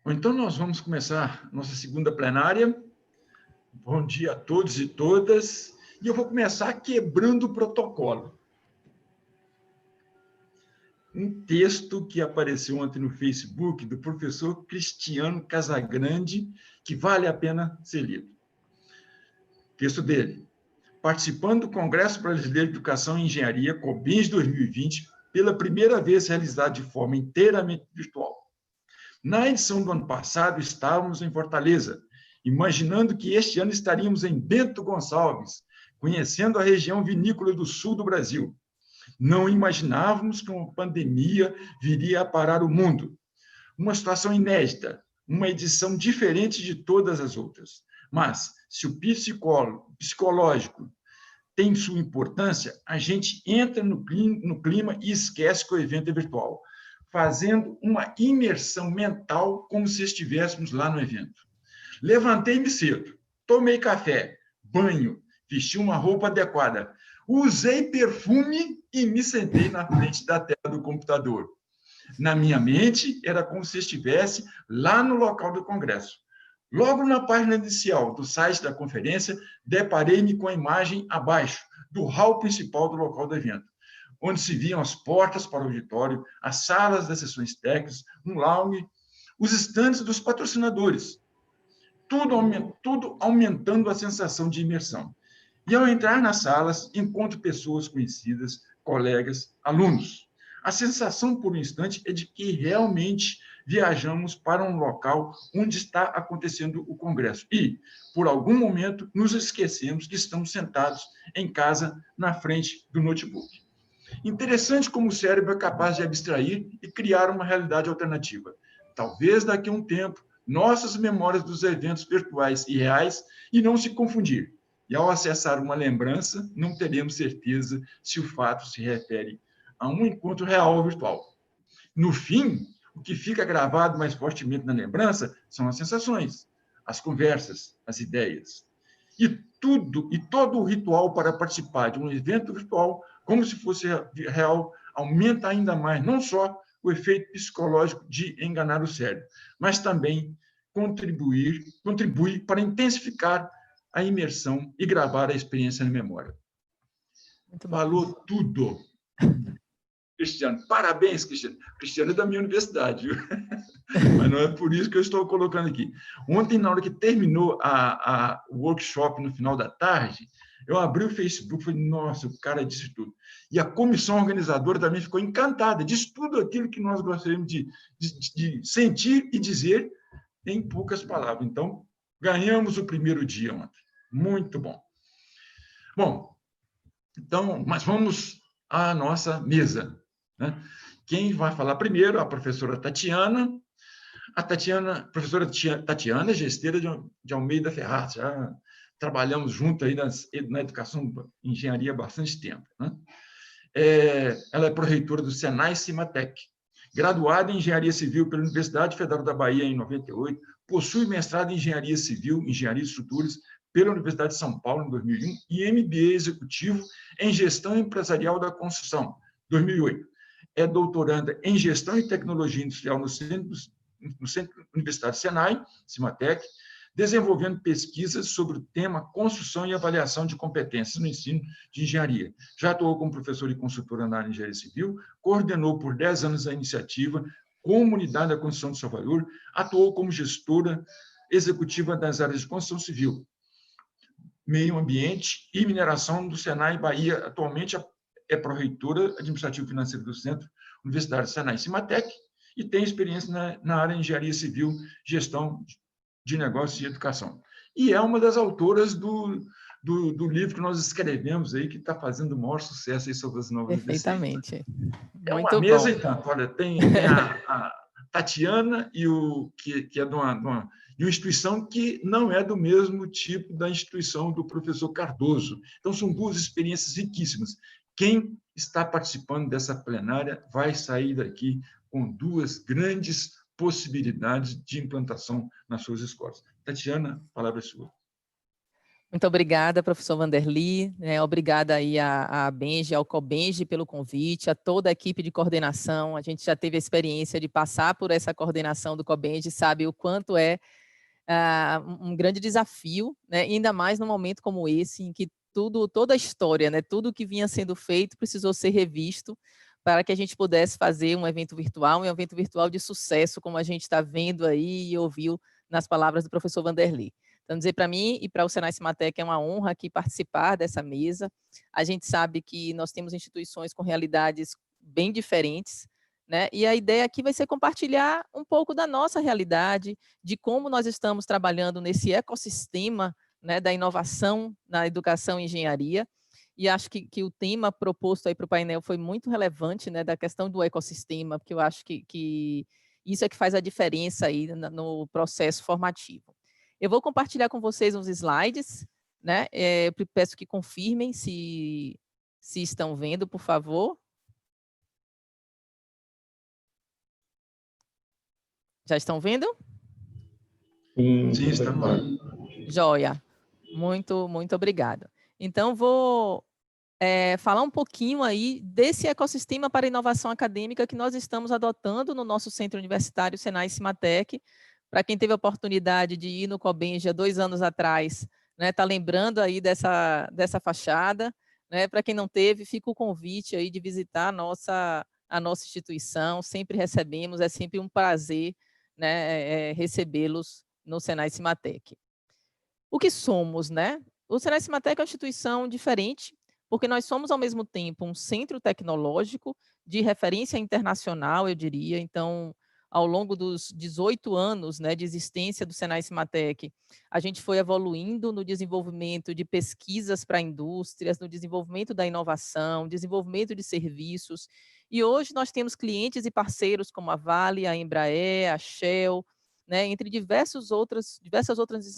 Bom, então, nós vamos começar nossa segunda plenária. Bom dia a todos e todas. E eu vou começar quebrando o protocolo. Um texto que apareceu ontem no Facebook do professor Cristiano Casagrande, que vale a pena ser lido. Texto dele. Participando do Congresso Brasileiro de Educação e Engenharia, COBENS 2020, pela primeira vez realizado de forma inteiramente virtual. Na edição do ano passado, estávamos em Fortaleza, imaginando que este ano estaríamos em Bento Gonçalves, conhecendo a região vinícola do sul do Brasil. Não imaginávamos que uma pandemia viria a parar o mundo. Uma situação inédita, uma edição diferente de todas as outras. Mas, se o psicológico tem sua importância, a gente entra no clima e esquece que o evento é virtual, fazendo uma imersão mental como se estivéssemos lá no evento. Levantei-me cedo, tomei café, banho, vesti uma roupa adequada, usei perfume e me sentei na frente da tela do computador. Na minha mente, era como se estivesse lá no local do congresso. Logo na página inicial do site da conferência, deparei-me com a imagem abaixo do hall principal do local do evento, onde se viam as portas para o auditório, as salas das sessões técnicas, um lounge, os estandes dos patrocinadores, tudo aumentando a sensação de imersão. E ao entrar nas salas, encontro pessoas conhecidas, colegas, alunos. A sensação, por um instante, é de que realmente viajamos para um local onde está acontecendo o congresso. E, por algum momento, nos esquecemos que estamos sentados em casa, na frente do notebook. Interessante como o cérebro é capaz de abstrair e criar uma realidade alternativa. Talvez daqui a um tempo, nossas memórias dos eventos virtuais e reais irão se confundir. E ao acessar uma lembrança, não teremos certeza se o fato se refere a um encontro real ou virtual. No fim, o que fica gravado mais fortemente na lembrança são as sensações, as conversas, as ideias. E todo o ritual para participar de um evento virtual, como se fosse real, aumenta ainda mais, não só o efeito psicológico de enganar o cérebro, mas também contribui para intensificar a imersão e gravar a experiência na memória. Falou tudo. Cristiano, parabéns, Cristiano. Cristiano é da minha universidade, viu? Mas não é por isso que eu estou colocando aqui. Ontem, na hora que terminou o workshop, no final da tarde, eu abri o Facebook e falei, nossa, o cara disse tudo. E a comissão organizadora também ficou encantada, disse tudo aquilo que nós gostaríamos de sentir e dizer em poucas palavras. Então, ganhamos o primeiro dia ontem. Muito bom. Bom, então, mas vamos à nossa mesa, né? Quem vai falar primeiro? A professora Tatiana. A professora Tatiana é gesteira de Almeida Ferraz. Já trabalhamos junto aí na educação em engenharia há bastante tempo, né? Ela é pró-reitora do Senai Cimatec, graduada em Engenharia Civil pela Universidade Federal da Bahia em 98, possui mestrado em Engenharia Civil, Engenharia de Estruturas, pela Universidade de São Paulo, em 2001, e MBA Executivo em Gestão Empresarial da Construção, 2008. É doutoranda em Gestão e Tecnologia Industrial no Centro Universitário Senai, Cimatec, desenvolvendo pesquisas sobre o tema construção e avaliação de competências no ensino de engenharia. Já atuou como professora e consultora na área de engenharia civil, coordenou por 10 anos a iniciativa Comunidade da Construção de Salvador, atuou como gestora executiva das áreas de construção civil, meio ambiente e mineração do Senai Bahia. Atualmente é pró-reitora administrativa financeira do Centro Universitário Senai Cimatec e tem experiência na área de engenharia civil, gestão de negócios e educação. E é uma das autoras do livro que nós escrevemos aí, que está fazendo o maior sucesso aí sobre as novas Perfeitamente. receitas. É Muito uma mesa, bom. então. Olha, tem a Tatiana, que é de uma instituição que não é do mesmo tipo da instituição do professor Cardoso. Então, são duas experiências riquíssimas. Quem está participando dessa plenária vai sair daqui com duas grandes possibilidades de implantação nas suas escolas. Tatiana, a palavra é sua. Muito obrigada, professor Vanderly, obrigada aí à Benji, ao Cobenji pelo convite, a toda a equipe de coordenação. A gente já teve a experiência de passar por essa coordenação do Cobenji, sabe o quanto é um grande desafio, né? Ainda mais num momento como esse, em que toda a história, né? Tudo que vinha sendo feito precisou ser revisto para que a gente pudesse fazer um evento virtual de sucesso, como a gente está vendo aí e ouviu nas palavras do professor Vanderly. Então, dizer para mim e para o Senai Cimatec é uma honra aqui participar dessa mesa. A gente sabe que nós temos instituições com realidades bem diferentes, né? E a ideia aqui vai ser compartilhar um pouco da nossa realidade, de como nós estamos trabalhando nesse ecossistema, né, da inovação na educação e engenharia. E acho que o tema proposto aí para o painel foi muito relevante, né, da questão do ecossistema, porque eu acho que isso é que faz a diferença aí no processo formativo. Eu vou compartilhar com vocês uns slides, né? Eu peço que confirmem se estão vendo, por favor. Já estão vendo? Sim, estamos. Joia. Muito, muito obrigada. Então, vou falar um pouquinho aí desse ecossistema para inovação acadêmica que nós estamos adotando no nosso centro universitário Senai Cimatec. Para quem teve a oportunidade de ir no Cobenja 2 anos atrás, né, tá lembrando aí dessa fachada, né? Para quem não teve, fica o convite aí de visitar a nossa instituição. Sempre recebemos, é sempre um prazer, né, recebê-los no Senai Cimatec. O que somos, né? O Senai Cimatec é uma instituição diferente, porque nós somos, ao mesmo tempo, um centro tecnológico de referência internacional, eu diria. Então, ao longo dos 18 anos, né, de existência do Senai Cimatec, a gente foi evoluindo no desenvolvimento de pesquisas para indústrias, no desenvolvimento da inovação, desenvolvimento de serviços. E hoje nós temos clientes e parceiros como a Vale, a Embraer, a Shell, né, entre diversas outras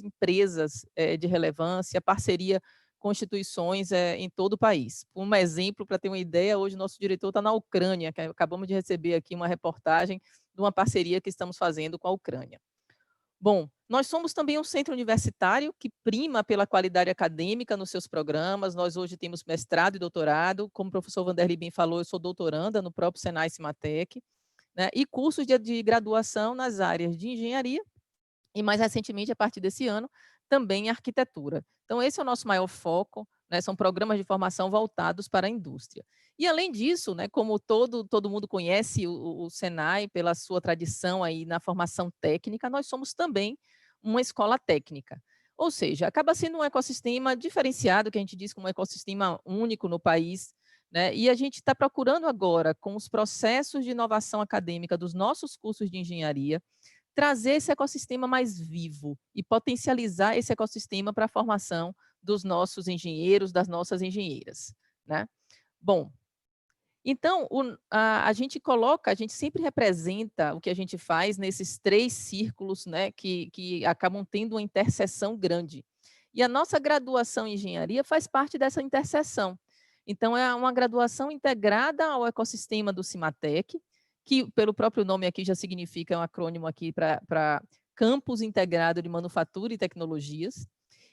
empresas de relevância, parceria com instituições em todo o país. Um exemplo, para ter uma ideia, hoje nosso diretor está na Ucrânia, que acabamos de receber aqui uma reportagem de uma parceria que estamos fazendo com a Ucrânia. Bom, nós somos também um centro universitário que prima pela qualidade acadêmica nos seus programas. Nós hoje temos mestrado e doutorado. Como o professor Vanderly bem falou, eu sou doutoranda no próprio Senai Cimatec, né, e cursos de graduação nas áreas de engenharia e, mais recentemente, a partir desse ano, também em arquitetura. Então, esse é o nosso maior foco, né, são programas de formação voltados para a indústria. E, além disso, né, como todo mundo conhece o Senai pela sua tradição aí na formação técnica, nós somos também uma escola técnica. Ou seja, acaba sendo um ecossistema diferenciado, que a gente diz como um ecossistema único no país, né? E a gente está procurando agora, com os processos de inovação acadêmica dos nossos cursos de engenharia, trazer esse ecossistema mais vivo e potencializar esse ecossistema para a formação dos nossos engenheiros, das nossas engenheiras, né? Bom, então, a gente sempre representa o que a gente faz nesses 3 círculos, né, que acabam tendo uma interseção grande. E a nossa graduação em engenharia faz parte dessa interseção. Então, é uma graduação integrada ao ecossistema do Cimatec, que pelo próprio nome aqui já significa, é um acrônimo aqui para Campus Integrado de Manufatura e Tecnologias.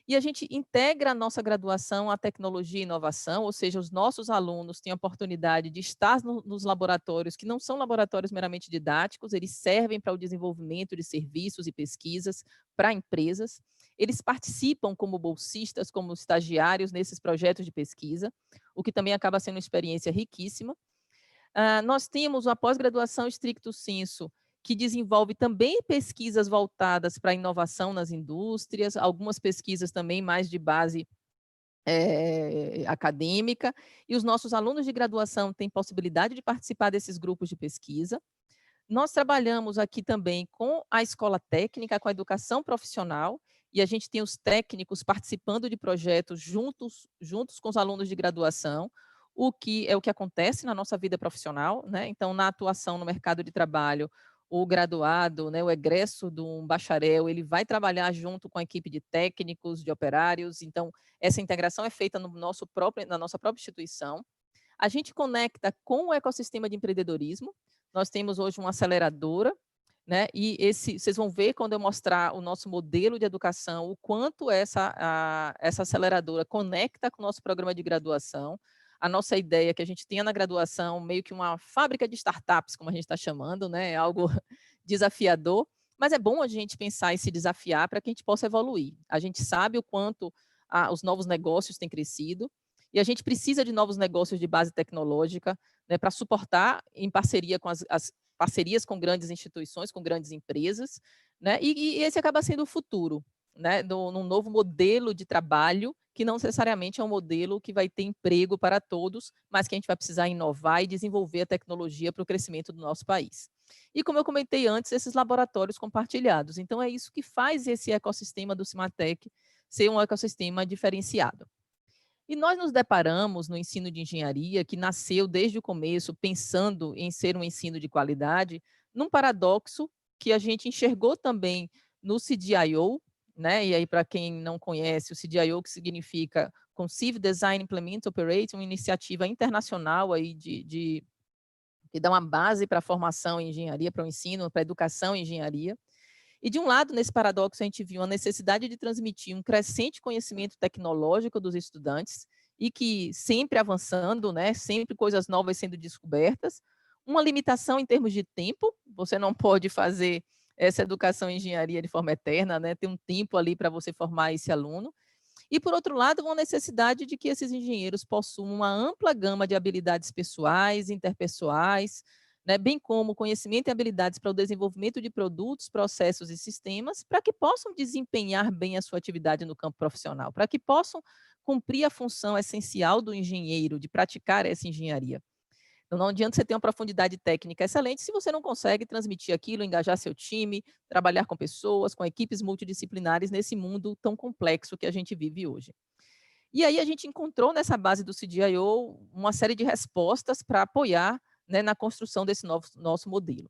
E a gente integra a nossa graduação à tecnologia e inovação, ou seja, os nossos alunos têm a oportunidade de estar nos laboratórios, que não são laboratórios meramente didáticos, eles servem para o desenvolvimento de serviços e pesquisas para empresas. Eles participam como bolsistas, como estagiários nesses projetos de pesquisa, o que também acaba sendo uma experiência riquíssima. Nós temos uma pós-graduação stricto sensu, que desenvolve também pesquisas voltadas para a inovação nas indústrias, algumas pesquisas também mais de base acadêmica, e os nossos alunos de graduação têm possibilidade de participar desses grupos de pesquisa. Nós trabalhamos aqui também com a escola técnica, com a educação profissional, e a gente tem os técnicos participando de projetos juntos com os alunos de graduação, o que acontece na nossa vida profissional, né? Então, na atuação no mercado de trabalho, o graduado, né, o egresso de um bacharel, ele vai trabalhar junto com a equipe de técnicos, de operários, então essa integração é feita na nossa própria instituição. A gente conecta com o ecossistema de empreendedorismo. Nós temos hoje uma aceleradora né? E vocês vão ver quando eu mostrar o nosso modelo de educação, o quanto essa aceleradora conecta com o nosso programa de graduação. A nossa ideia é que a gente tenha na graduação meio que uma fábrica de startups, como a gente está chamando, né? É algo desafiador, mas é bom a gente pensar e se desafiar para que a gente possa evoluir. A gente sabe o quanto os novos negócios têm crescido e a gente precisa de novos negócios de base tecnológica, né, para suportar em parceria com as parcerias com grandes instituições, com grandes empresas, né? E esse acaba sendo o futuro, né? Num novo modelo de trabalho, que não necessariamente é um modelo que vai ter emprego para todos, mas que a gente vai precisar inovar e desenvolver a tecnologia para o crescimento do nosso país. E como eu comentei antes, esses laboratórios compartilhados. Então, é isso que faz esse ecossistema do Cimatec ser um ecossistema diferenciado. E nós nos deparamos no ensino de engenharia, que nasceu desde o começo pensando em ser um ensino de qualidade, num paradoxo que a gente enxergou também no CDIO, né? E aí, para quem não conhece, o CDIO, que significa Conceive, Design, Implement, Operate, uma iniciativa internacional aí que dá uma base para a formação em engenharia, para o ensino, para a educação em engenharia. E, de um lado, nesse paradoxo, a gente viu a necessidade de transmitir um crescente conhecimento tecnológico dos estudantes e que sempre avançando, né, sempre coisas novas sendo descobertas, uma limitação em termos de tempo, você não pode fazer essa educação em engenharia de forma eterna, né, tem um tempo ali para você formar esse aluno, e, por outro lado, uma necessidade de que esses engenheiros possuam uma ampla gama de habilidades pessoais, interpessoais, né, bem como conhecimento e habilidades para o desenvolvimento de produtos, processos e sistemas, para que possam desempenhar bem a sua atividade no campo profissional, para que possam cumprir a função essencial do engenheiro, de praticar essa engenharia. Então, não adianta você ter uma profundidade técnica excelente se você não consegue transmitir aquilo, engajar seu time, trabalhar com pessoas, com equipes multidisciplinares nesse mundo tão complexo que a gente vive hoje. E aí a gente encontrou nessa base do CDIO uma série de respostas para apoiar, né, na construção desse nosso modelo.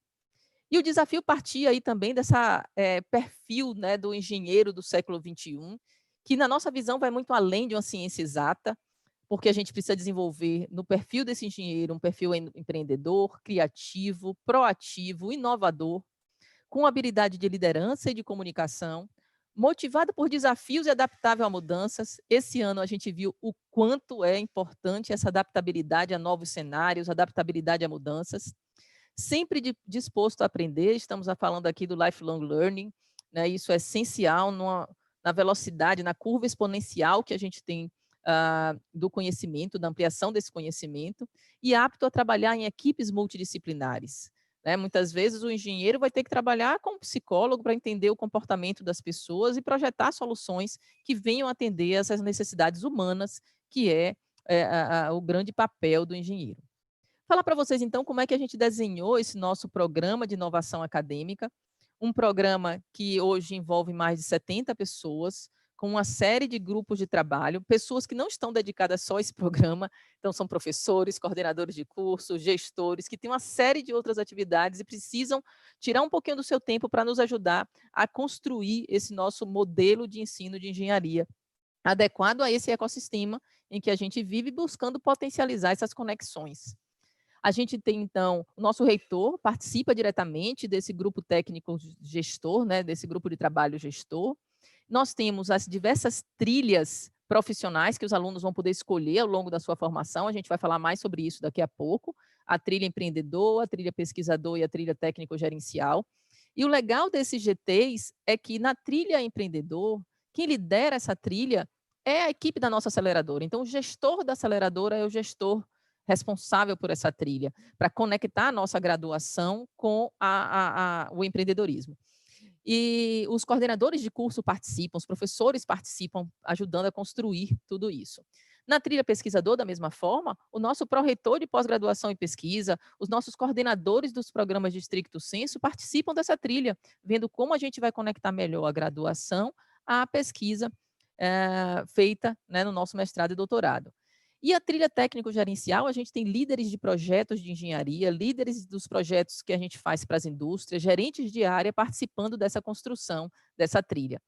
E o desafio partia aí também dessa perfil, né, do engenheiro do século XXI, que na nossa visão vai muito além de uma ciência exata, porque a gente precisa desenvolver no perfil desse engenheiro um perfil empreendedor, criativo, proativo, inovador, com habilidade de liderança e de comunicação, motivado por desafios e adaptável a mudanças. Esse ano a gente viu o quanto é importante essa adaptabilidade a novos cenários, adaptabilidade a mudanças, sempre disposto a aprender. Estamos falando aqui do lifelong learning, né? Isso é essencial na velocidade, na curva exponencial que a gente tem do conhecimento, da ampliação desse conhecimento, e apto a trabalhar em equipes multidisciplinares, né? Muitas vezes o engenheiro vai ter que trabalhar com um psicólogo para entender o comportamento das pessoas e projetar soluções que venham atender essas necessidades humanas, que o grande papel do engenheiro. Falar para vocês, então, como é que a gente desenhou esse nosso programa de inovação acadêmica, um programa que hoje envolve mais de 70 pessoas, com uma série de grupos de trabalho, pessoas que não estão dedicadas só a esse programa, então são professores, coordenadores de curso, gestores, que têm uma série de outras atividades e precisam tirar um pouquinho do seu tempo para nos ajudar a construir esse nosso modelo de ensino de engenharia, adequado a esse ecossistema em que a gente vive, buscando potencializar essas conexões. A gente tem, então, o nosso reitor participa diretamente desse grupo técnico gestor, né, desse grupo de trabalho gestor. Nós temos as diversas trilhas profissionais que os alunos vão poder escolher ao longo da sua formação. A gente vai falar mais sobre isso daqui a pouco. A trilha empreendedor, a trilha pesquisador e a trilha técnico-gerencial. E o legal desses GTs é que na trilha empreendedor, quem lidera essa trilha é a equipe da nossa aceleradora. Então, o gestor da aceleradora é o gestor responsável por essa trilha, para conectar a nossa graduação com o empreendedorismo. E os coordenadores de curso participam, os professores participam, ajudando a construir tudo isso. Na trilha pesquisador, da mesma forma, o nosso pró-reitor de pós-graduação em pesquisa, os nossos coordenadores dos programas de stricto sensu participam dessa trilha, vendo como a gente vai conectar melhor a graduação à pesquisa feita, né, no nosso mestrado e doutorado. E a trilha técnico-gerencial, a gente tem líderes de projetos de engenharia, líderes dos projetos que a gente faz para as indústrias, gerentes de área participando dessa construção, dessa trilha.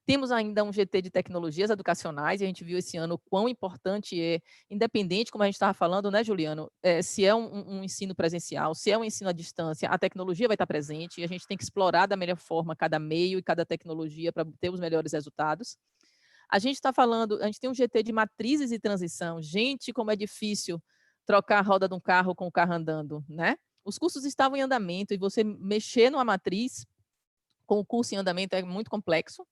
Temos ainda um GT de tecnologias educacionais, e a gente viu esse ano o quão importante é, independente, como a gente estava falando, né, Juliano, se é um ensino presencial, se é um ensino à distância, a tecnologia vai estar presente, e a gente tem que explorar da melhor forma cada meio e cada tecnologia para ter os melhores resultados. A gente está falando, a gente tem um GT de matrizes e transição. Gente, como é difícil trocar a roda de um carro com o carro andando, né? Os cursos estavam em andamento, e você mexer numa matriz com o curso em andamento é muito complexo.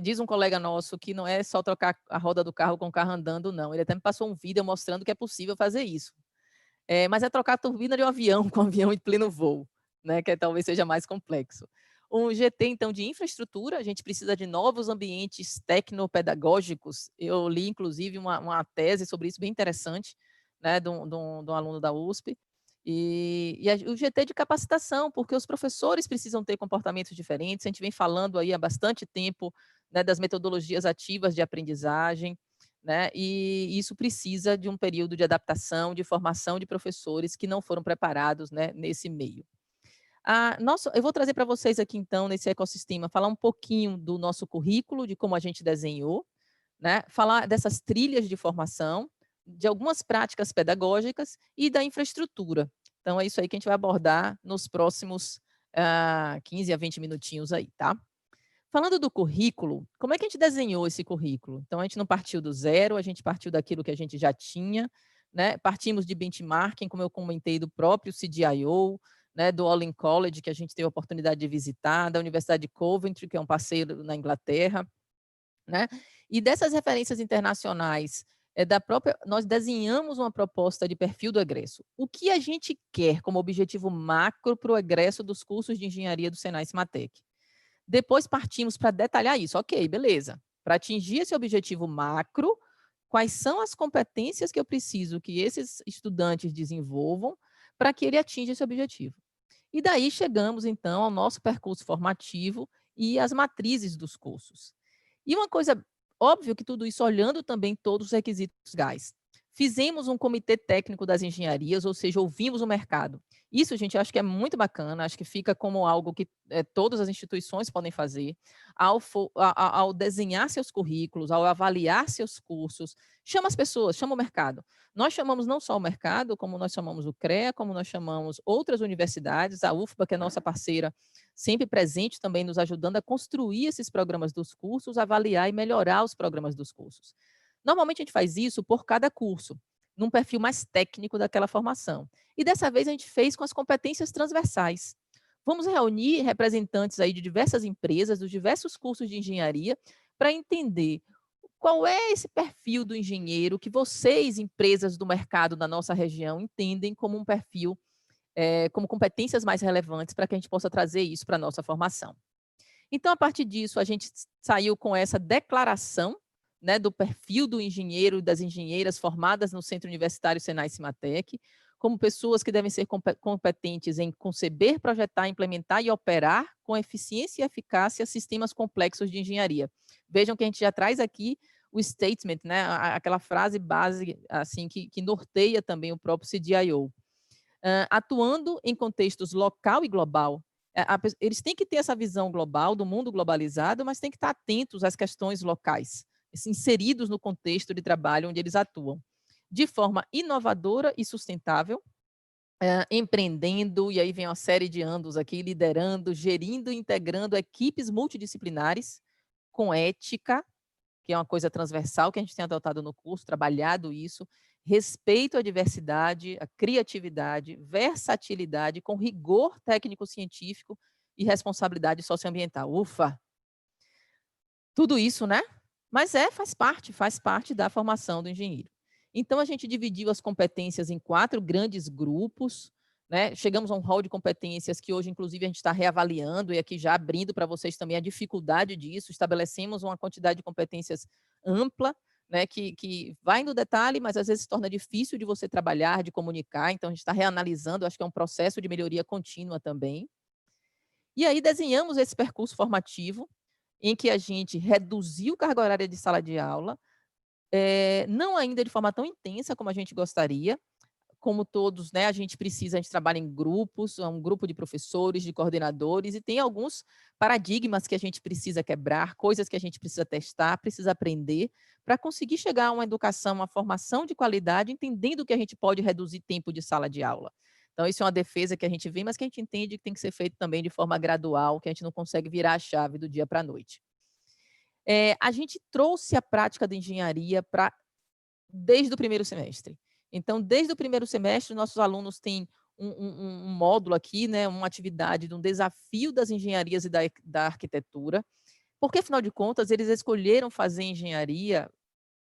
Diz um colega nosso que não é só trocar a roda do carro com o carro andando, não. Ele até me passou um vídeo mostrando que é possível fazer isso. Mas é trocar a turbina de um avião com um avião em pleno voo, né? Que talvez seja mais complexo. Um GT, então, de infraestrutura, a gente precisa de novos ambientes tecnopedagógicos. Eu li, inclusive, uma tese sobre isso bem interessante, né, de um aluno da USP. O GT de capacitação, porque os professores precisam ter comportamentos diferentes. A gente vem falando aí há bastante tempo, né, das metodologias ativas de aprendizagem, né, e isso precisa de um período de adaptação, de formação de professores que não foram preparados, né, nesse meio. Eu vou trazer para vocês aqui, então, nesse ecossistema, falar um pouquinho do nosso currículo, de como a gente desenhou, né, falar dessas trilhas de formação, de algumas práticas pedagógicas e da infraestrutura. Então, é isso aí que a gente vai abordar nos próximos 15 a 20 minutinhos aí, tá? Falando do currículo, como é que a gente desenhou esse currículo? Então, a gente não partiu do zero, a gente partiu daquilo que a gente já tinha, né? Partimos de benchmarking, como eu comentei, do próprio CDIO, né, do All in College, que a gente teve a oportunidade de visitar, da Universidade de Coventry, que é um parceiro na Inglaterra, né? E dessas referências internacionais, nós desenhamos uma proposta de perfil do egresso. O que a gente quer como objetivo macro para o egresso dos cursos de engenharia do Senai Cimatec? Depois partimos para detalhar isso. Ok, beleza. Para atingir esse objetivo macro, quais são as competências que eu preciso que esses estudantes desenvolvam para que ele atinja esse objetivo? E daí chegamos, então, ao nosso percurso formativo e às matrizes dos cursos. E uma coisa, óbvio que tudo isso olhando também todos os requisitos GAS. Fizemos um comitê técnico das engenharias, ou seja, ouvimos o mercado. Isso, gente, acho que é muito bacana, acho que fica como algo que todas as instituições podem fazer, ao desenhar seus currículos, ao avaliar seus cursos, chama as pessoas, chama o mercado. Nós chamamos não só o mercado, como nós chamamos o CREA, como nós chamamos outras universidades, a UFBA, que é nossa parceira, sempre presente também nos ajudando a construir esses programas dos cursos, avaliar e melhorar os programas dos cursos. Normalmente a gente faz isso por cada curso, num perfil mais técnico daquela formação. E dessa vez a gente fez com as competências transversais. Vamos reunir representantes aí de diversas empresas, dos diversos cursos de engenharia, para entender qual é esse perfil do engenheiro que vocês, empresas do mercado da nossa região, entendem como um perfil, como competências mais relevantes para que a gente possa trazer isso para a nossa formação. Então, a partir disso, a gente saiu com essa declaração, né, do perfil do engenheiro e das engenheiras formadas no Centro Universitário Senai Cimatec, como pessoas que devem ser competentes em conceber, projetar, implementar e operar com eficiência e eficácia sistemas complexos de engenharia. Vejam que a gente já traz aqui o statement, né, aquela frase base assim, que norteia também o próprio CDIO. Atuando em contextos local e global. Eles têm que ter essa visão global, do mundo globalizado, mas têm que estar atentos às questões locais, inseridos no contexto de trabalho onde eles atuam, de forma inovadora e sustentável, empreendendo, e aí vem uma série de andos aqui, liderando, gerindo e integrando equipes multidisciplinares com ética, que é uma coisa transversal que a gente tem adotado no curso, trabalhado isso, respeito à diversidade, à criatividade, versatilidade, com rigor técnico-científico e responsabilidade socioambiental. Ufa! Tudo isso, né? Mas faz parte da formação do engenheiro. Então, a gente dividiu as competências em 4 grandes grupos, né? Chegamos a um rol de competências que hoje, inclusive, a gente está reavaliando e aqui já abrindo para vocês também a dificuldade disso. Estabelecemos uma quantidade de competências ampla, né? Que vai no detalhe, mas às vezes se torna difícil de você trabalhar, de comunicar. Então, a gente está reanalisando, acho que é um processo de melhoria contínua também. E aí desenhamos esse percurso formativo, em que a gente reduziu carga horária de sala de aula, não ainda de forma tão intensa como a gente gostaria, como todos, né, a gente trabalha em grupos, é um grupo de professores, de coordenadores, e tem alguns paradigmas que a gente precisa quebrar, coisas que a gente precisa testar, precisa aprender, para conseguir chegar a uma educação, uma formação de qualidade, entendendo que a gente pode reduzir tempo de sala de aula. Então, isso é uma defesa que a gente vê, mas que a gente entende que tem que ser feito também de forma gradual, que a gente não consegue virar a chave do dia para a noite. A gente trouxe a prática da engenharia desde o primeiro semestre. Então, desde o primeiro semestre, nossos alunos têm um módulo aqui, né, uma atividade de um desafio das engenharias e da arquitetura, porque, afinal de contas, eles escolheram fazer engenharia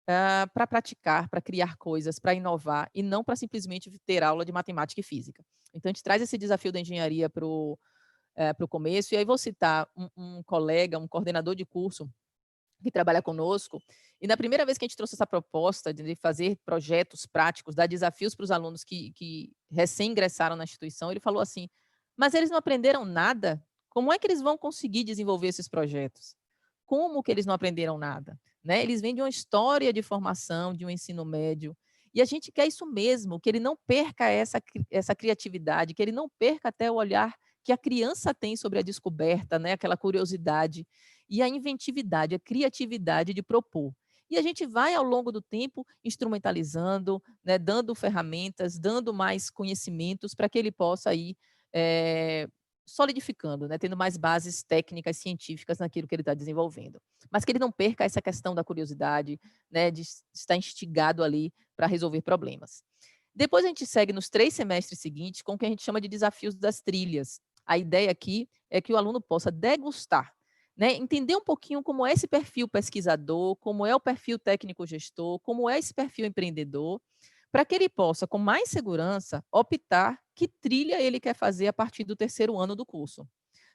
para praticar, para criar coisas, para inovar, e não para simplesmente ter aula de matemática e física. Então, a gente traz esse desafio da engenharia para o começo, e aí vou citar um colega, um coordenador de curso, que trabalha conosco, e na primeira vez que a gente trouxe essa proposta de fazer projetos práticos, dar desafios para os alunos que recém-ingressaram na instituição, ele falou assim: "Mas eles não aprenderam nada? Como é que eles vão conseguir desenvolver esses projetos? Como que eles não aprenderam nada?", né? Eles vêm de uma história de formação, de um ensino médio, e a gente quer isso mesmo, que ele não perca essa criatividade, que ele não perca até o olhar que a criança tem sobre a descoberta, né, aquela curiosidade, e a inventividade, a criatividade de propor. E a gente vai, ao longo do tempo, instrumentalizando, né, dando ferramentas, dando mais conhecimentos para que ele possa ir solidificando, né, tendo mais bases técnicas, científicas naquilo que ele está desenvolvendo. Mas que ele não perca essa questão da curiosidade, né, de estar instigado ali para resolver problemas. Depois a gente segue nos 3 semestres seguintes com o que a gente chama de desafios das trilhas. A ideia aqui é que o aluno possa degustar, né, entender um pouquinho como é esse perfil pesquisador, como é o perfil técnico-gestor, como é esse perfil empreendedor, para que ele possa, com mais segurança, optar que trilha ele quer fazer a partir do 3º ano do curso.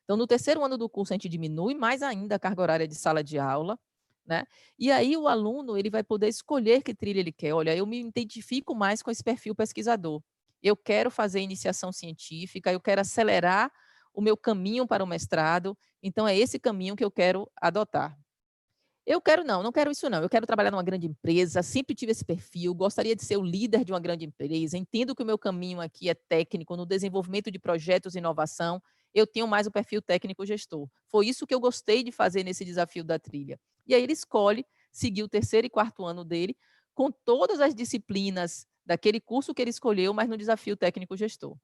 Então, no 3º ano do curso, a gente diminui mais ainda a carga horária de sala de aula, né? E aí o aluno ele vai poder escolher que trilha ele quer. Olha, eu me identifico mais com esse perfil pesquisador. Eu quero fazer iniciação científica, eu quero acelerar o meu caminho para o mestrado, então é esse caminho que eu quero adotar. Eu quero não quero isso não, eu quero trabalhar numa grande empresa, sempre tive esse perfil, gostaria de ser o líder de uma grande empresa, entendo que o meu caminho aqui é técnico, no desenvolvimento de projetos e inovação, eu tenho mais o perfil técnico-gestor. Foi isso que eu gostei de fazer nesse desafio da trilha. E aí ele escolhe seguir o 3º e 4º ano dele, com todas as disciplinas daquele curso que ele escolheu, mas no desafio técnico-gestor.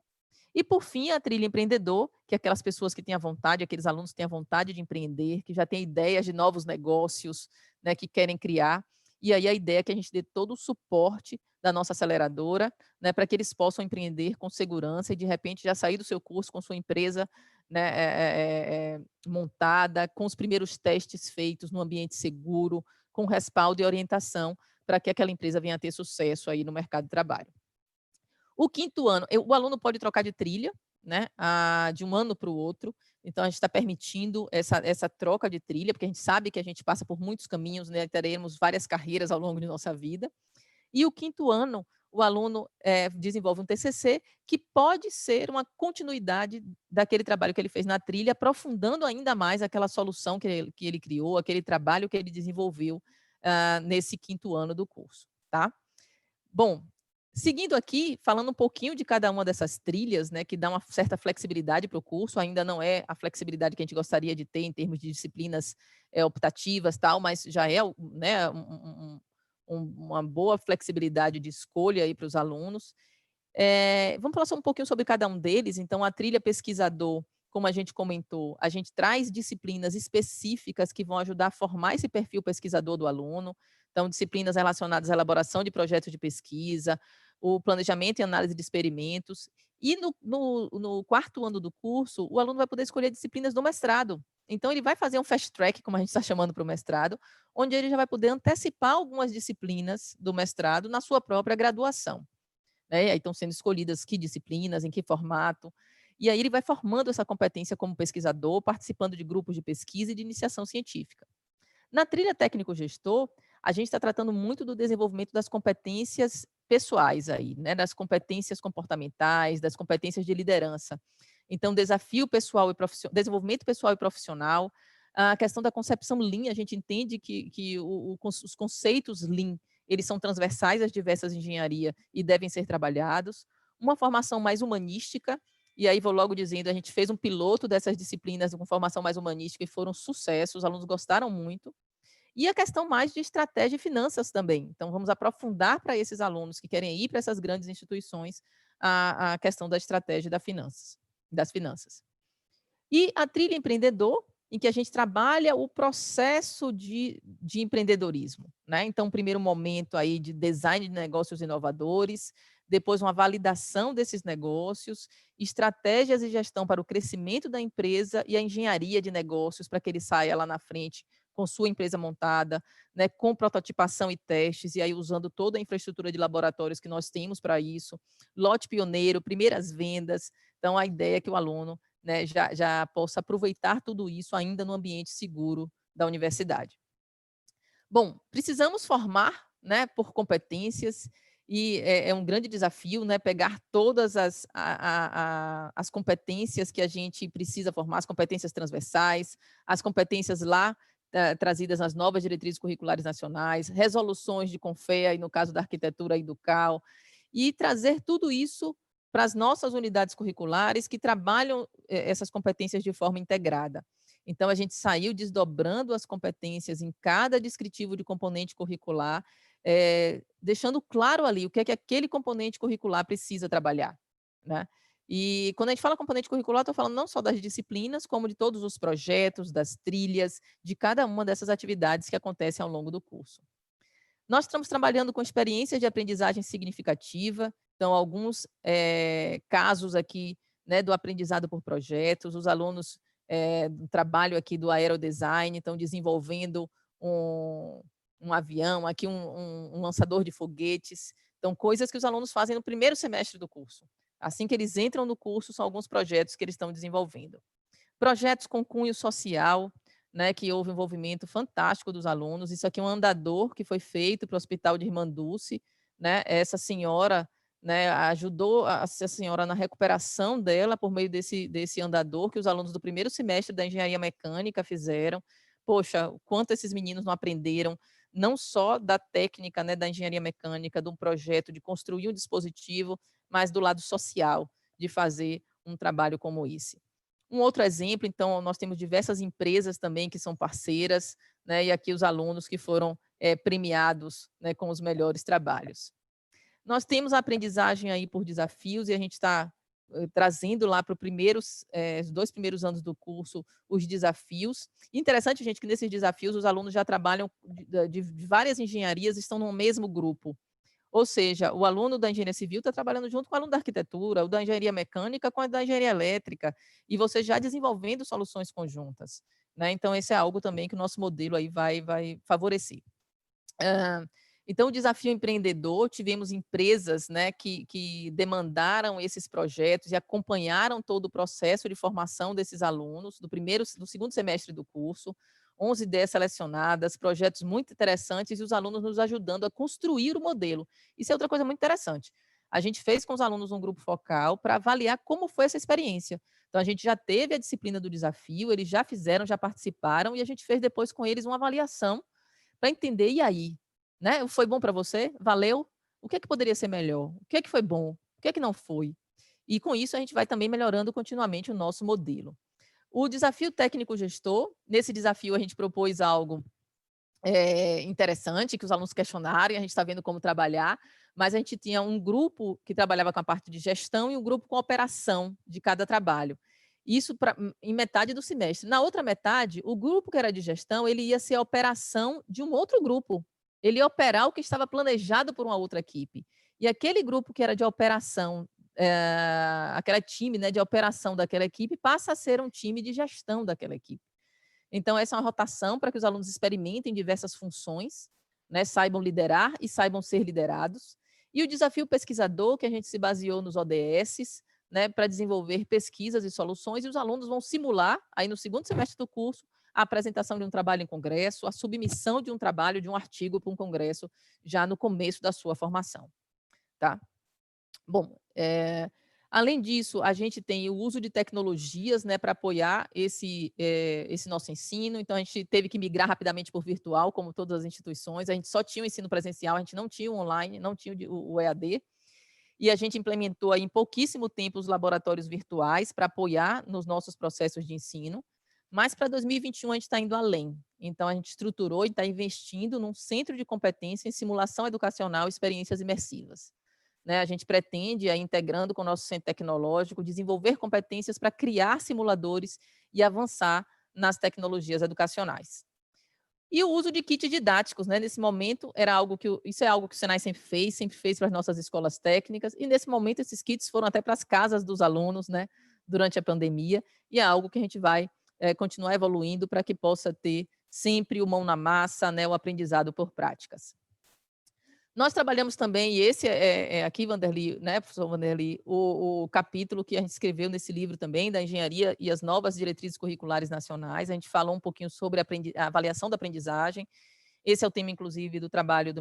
E, por fim, a trilha empreendedor, que é aquelas pessoas que têm a vontade, aqueles alunos que têm a vontade de empreender, que já têm ideias de novos negócios, né, que querem criar. E aí a ideia é que a gente dê todo o suporte da nossa aceleradora, né, para que eles possam empreender com segurança e, de repente, já sair do seu curso com sua empresa, né, montada, com os primeiros testes feitos no ambiente seguro, com respaldo e orientação, para que aquela empresa venha a ter sucesso aí no mercado de trabalho. O 5º ano, o aluno pode trocar de trilha, né, de um ano para o outro, então a gente está permitindo essa troca de trilha, porque a gente sabe que a gente passa por muitos caminhos, né, teremos várias carreiras ao longo de nossa vida. E o 5º ano, o aluno desenvolve um TCC, que pode ser uma continuidade daquele trabalho que ele fez na trilha, aprofundando ainda mais aquela solução que ele criou, aquele trabalho que ele desenvolveu nesse 5º ano do curso, tá? Bom, seguindo aqui, falando um pouquinho de cada uma dessas trilhas, né, que dá uma certa flexibilidade para o curso, ainda não é a flexibilidade que a gente gostaria de ter em termos de disciplinas optativas, tal, mas já é, né, uma boa flexibilidade de escolha aí para os alunos. Vamos falar só um pouquinho sobre cada um deles. Então, a trilha pesquisador, como a gente comentou, a gente traz disciplinas específicas que vão ajudar a formar esse perfil pesquisador do aluno. Então, disciplinas relacionadas à elaboração de projetos de pesquisa, o planejamento e análise de experimentos. E no 4º ano do curso, o aluno vai poder escolher disciplinas do mestrado. Então, ele vai fazer um fast track, como a gente está chamando para o mestrado, onde ele já vai poder antecipar algumas disciplinas do mestrado na sua própria graduação, né? Aí estão sendo escolhidas que disciplinas, em que formato. E aí ele vai formando essa competência como pesquisador, participando de grupos de pesquisa e de iniciação científica. Na trilha técnico-gestor, a gente está tratando muito do desenvolvimento das competências pessoais aí, né? Das competências comportamentais, das competências de liderança. Então, desafio pessoal e desenvolvimento pessoal e profissional, a questão da concepção Lean, a gente entende que os conceitos Lean, eles são transversais às diversas engenharias e devem ser trabalhados. Uma formação mais humanística, e aí vou logo dizendo, a gente fez um piloto dessas disciplinas com formação mais humanística e foram sucessos, os alunos gostaram muito. E a questão mais de estratégia e finanças também. Então, vamos aprofundar para esses alunos que querem ir para essas grandes instituições a questão da estratégia das finanças. E a trilha empreendedor, em que a gente trabalha o processo de empreendedorismo, né? Então, primeiro momento aí de design de negócios inovadores, depois uma validação desses negócios, estratégias e gestão para o crescimento da empresa e a engenharia de negócios para que ele saia lá na frente com sua empresa montada, né, com prototipação e testes, e aí usando toda a infraestrutura de laboratórios que nós temos para isso, lote pioneiro, primeiras vendas. Então, a ideia é que o aluno, né, já possa aproveitar tudo isso ainda no ambiente seguro da universidade. Bom, precisamos formar, né, por competências, e é um grande desafio, né, pegar todas as competências que a gente precisa formar, as competências transversais, as competências lá trazidas nas novas diretrizes curriculares nacionais, resoluções de CONFEA, e no caso da arquitetura e do CAL, e trazer tudo isso para as nossas unidades curriculares que trabalham essas competências de forma integrada. Então, a gente saiu desdobrando as competências em cada descritivo de componente curricular, deixando claro ali o que é que aquele componente curricular precisa trabalhar, né? E quando a gente fala componente curricular, estou falando não só das disciplinas, como de todos os projetos, das trilhas, de cada uma dessas atividades que acontecem ao longo do curso. Nós estamos trabalhando com experiências de aprendizagem significativa, então alguns casos aqui, né, do aprendizado por projetos, os alunos do trabalho aqui do aerodesign estão desenvolvendo um avião, aqui um lançador de foguetes, então coisas que os alunos fazem no primeiro semestre do curso. Assim que eles entram no curso, são alguns projetos que eles estão desenvolvendo. Projetos com cunho social, né, que houve um envolvimento fantástico dos alunos. Isso aqui é um andador que foi feito para o Hospital de Irmã Dulce, né? Essa senhora, né, ajudou essa senhora na recuperação dela por meio desse andador que os alunos do primeiro semestre da engenharia mecânica fizeram. Poxa, o quanto esses meninos não aprenderam, não só da técnica, né, da engenharia mecânica, de um projeto de construir um dispositivo, mas do lado social, de fazer um trabalho como esse. Um outro exemplo, então, nós temos diversas empresas também que são parceiras, né, e aqui os alunos que foram premiados, né, com os melhores trabalhos. Nós temos a aprendizagem aí por desafios e a gente está trazendo lá para os 2 primeiros anos do curso os desafios. Interessante, gente, que nesses desafios os alunos já trabalham de várias engenharias, estão no mesmo grupo. Ou seja, o aluno da engenharia civil está trabalhando junto com o aluno da arquitetura, o da engenharia mecânica com a da engenharia elétrica, e você já desenvolvendo soluções conjuntas, né? Então, esse é algo também que o nosso modelo aí vai favorecer. Então, o desafio empreendedor, tivemos empresas, né, que demandaram esses projetos e acompanharam todo o processo de formação desses alunos, do segundo semestre do curso, 11 ideias selecionadas, projetos muito interessantes e os alunos nos ajudando a construir o modelo. Isso é outra coisa muito interessante. A gente fez com os alunos um grupo focal para avaliar como foi essa experiência. Então, a gente já teve a disciplina do desafio, eles já fizeram, já participaram, e a gente fez depois com eles uma avaliação para entender, e aí? Né? Foi bom para você? Valeu? O que é que poderia ser melhor? O que é que foi bom? O que é que não foi? E com isso a gente vai também melhorando continuamente o nosso modelo. O desafio técnico gestor, nesse desafio a gente propôs algo interessante, que os alunos questionaram, e a gente está vendo como trabalhar, mas a gente tinha um grupo que trabalhava com a parte de gestão e um grupo com operação de cada trabalho. Isso em metade do semestre. Na outra metade, o grupo que era de gestão, ele ia ser a operação de um outro grupo. Ele ia operar o que estava planejado por uma outra equipe. E aquele grupo que era de operação, aquele time, né, de operação daquela equipe, passa a ser um time de gestão daquela equipe. Então, essa é uma rotação para que os alunos experimentem diversas funções, né, saibam liderar e saibam ser liderados. E o desafio pesquisador, que a gente se baseou nos ODS, né, para desenvolver pesquisas e soluções, e os alunos vão simular, aí no segundo semestre do curso, a apresentação de um trabalho em congresso, a submissão de um trabalho, de um artigo para um congresso, já no começo da sua formação. Tá? Bom, Além disso, a gente tem o uso de tecnologias, né, para apoiar esse nosso ensino. Então, a gente teve que migrar rapidamente para o virtual, como todas as instituições. A gente só tinha o ensino presencial, a gente não tinha o online, não tinha o EAD. E a gente implementou aí, em pouquíssimo tempo, os laboratórios virtuais para apoiar nos nossos processos de ensino. Mas para 2021 a gente está indo além. Então, a gente estruturou e está investindo num centro de competência em simulação educacional e experiências imersivas. Né, a gente pretende, aí, integrando com o nosso centro tecnológico, desenvolver competências para criar simuladores e avançar nas tecnologias educacionais. E o uso de kits didáticos, né, nesse momento, isso é algo que o Senai sempre fez para as nossas escolas técnicas, e nesse momento esses kits foram até para as casas dos alunos, né, durante a pandemia, e é algo que a gente vai continuar evoluindo para que possa ter sempre o mão na massa, né, o aprendizado por práticas. Nós trabalhamos também, e esse é aqui, Vanderly, né, professor Vanderly, o capítulo que a gente escreveu nesse livro também, da engenharia e as novas diretrizes curriculares nacionais. A gente falou um pouquinho sobre a avaliação da aprendizagem. Esse é o tema, inclusive, do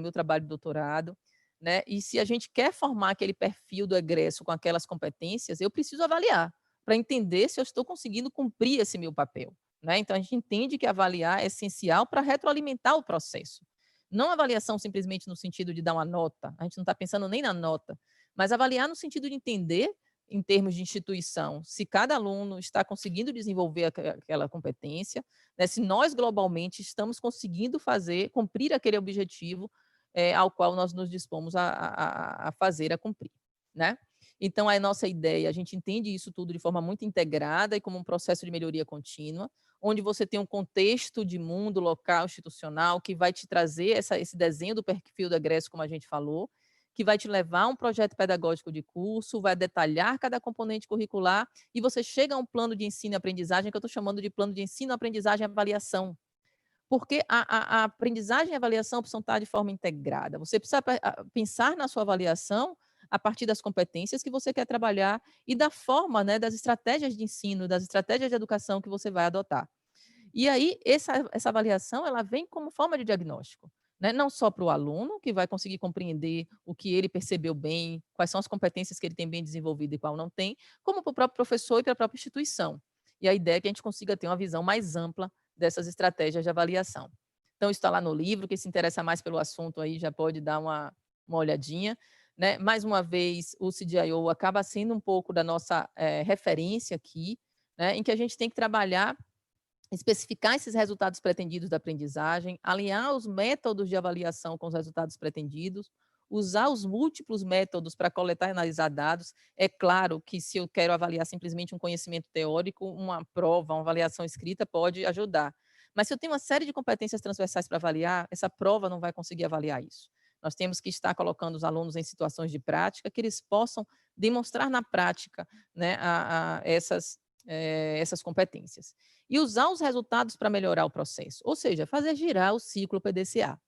meu trabalho de doutorado. Né? E se a gente quer formar aquele perfil do egresso com aquelas competências, eu preciso avaliar, para entender se eu estou conseguindo cumprir esse meu papel. Né? Então, a gente entende que avaliar é essencial para retroalimentar o processo. Não avaliação simplesmente no sentido de dar uma nota, a gente não está pensando nem na nota, mas avaliar no sentido de entender, em termos de instituição, se cada aluno está conseguindo desenvolver aquela competência, né, se nós globalmente estamos conseguindo cumprir aquele objetivo ao qual nós nos dispomos a fazer, a cumprir. Né? Então, a nossa ideia, a gente entende isso tudo de forma muito integrada e como um processo de melhoria contínua, onde você tem um contexto de mundo local, institucional, que vai te trazer esse desenho do perfil do egresso, como a gente falou, que vai te levar a um projeto pedagógico de curso, vai detalhar cada componente curricular, e você chega a um plano de ensino e aprendizagem, que eu estou chamando de plano de ensino, aprendizagem e avaliação. Porque a aprendizagem e a avaliação precisam estar de forma integrada. Você precisa pensar na sua avaliação a partir das competências que você quer trabalhar e da forma, né, das estratégias de ensino, das estratégias de educação que você vai adotar. E aí, essa avaliação, ela vem como forma de diagnóstico, né? Não só para o aluno, que vai conseguir compreender o que ele percebeu bem, quais são as competências que ele tem bem desenvolvido e qual não tem, como para o próprio professor e para a própria instituição. E a ideia é que a gente consiga ter uma visão mais ampla dessas estratégias de avaliação. Então, isso está lá no livro, quem se interessa mais pelo assunto aí já pode dar uma olhadinha. Né? Mais uma vez, o CDIO acaba sendo um pouco da nossa referência aqui, né? Em que a gente tem que trabalhar, especificar esses resultados pretendidos da aprendizagem, alinhar os métodos de avaliação com os resultados pretendidos, usar os múltiplos métodos para coletar e analisar dados. É claro que se eu quero avaliar simplesmente um conhecimento teórico, uma prova, uma avaliação escrita pode ajudar. Mas se eu tenho uma série de competências transversais para avaliar, essa prova não vai conseguir avaliar isso. Nós temos que estar colocando os alunos em situações de prática, que eles possam demonstrar na prática, né, essas competências. E usar os resultados para melhorar o processo, ou seja, fazer girar o ciclo PDCA.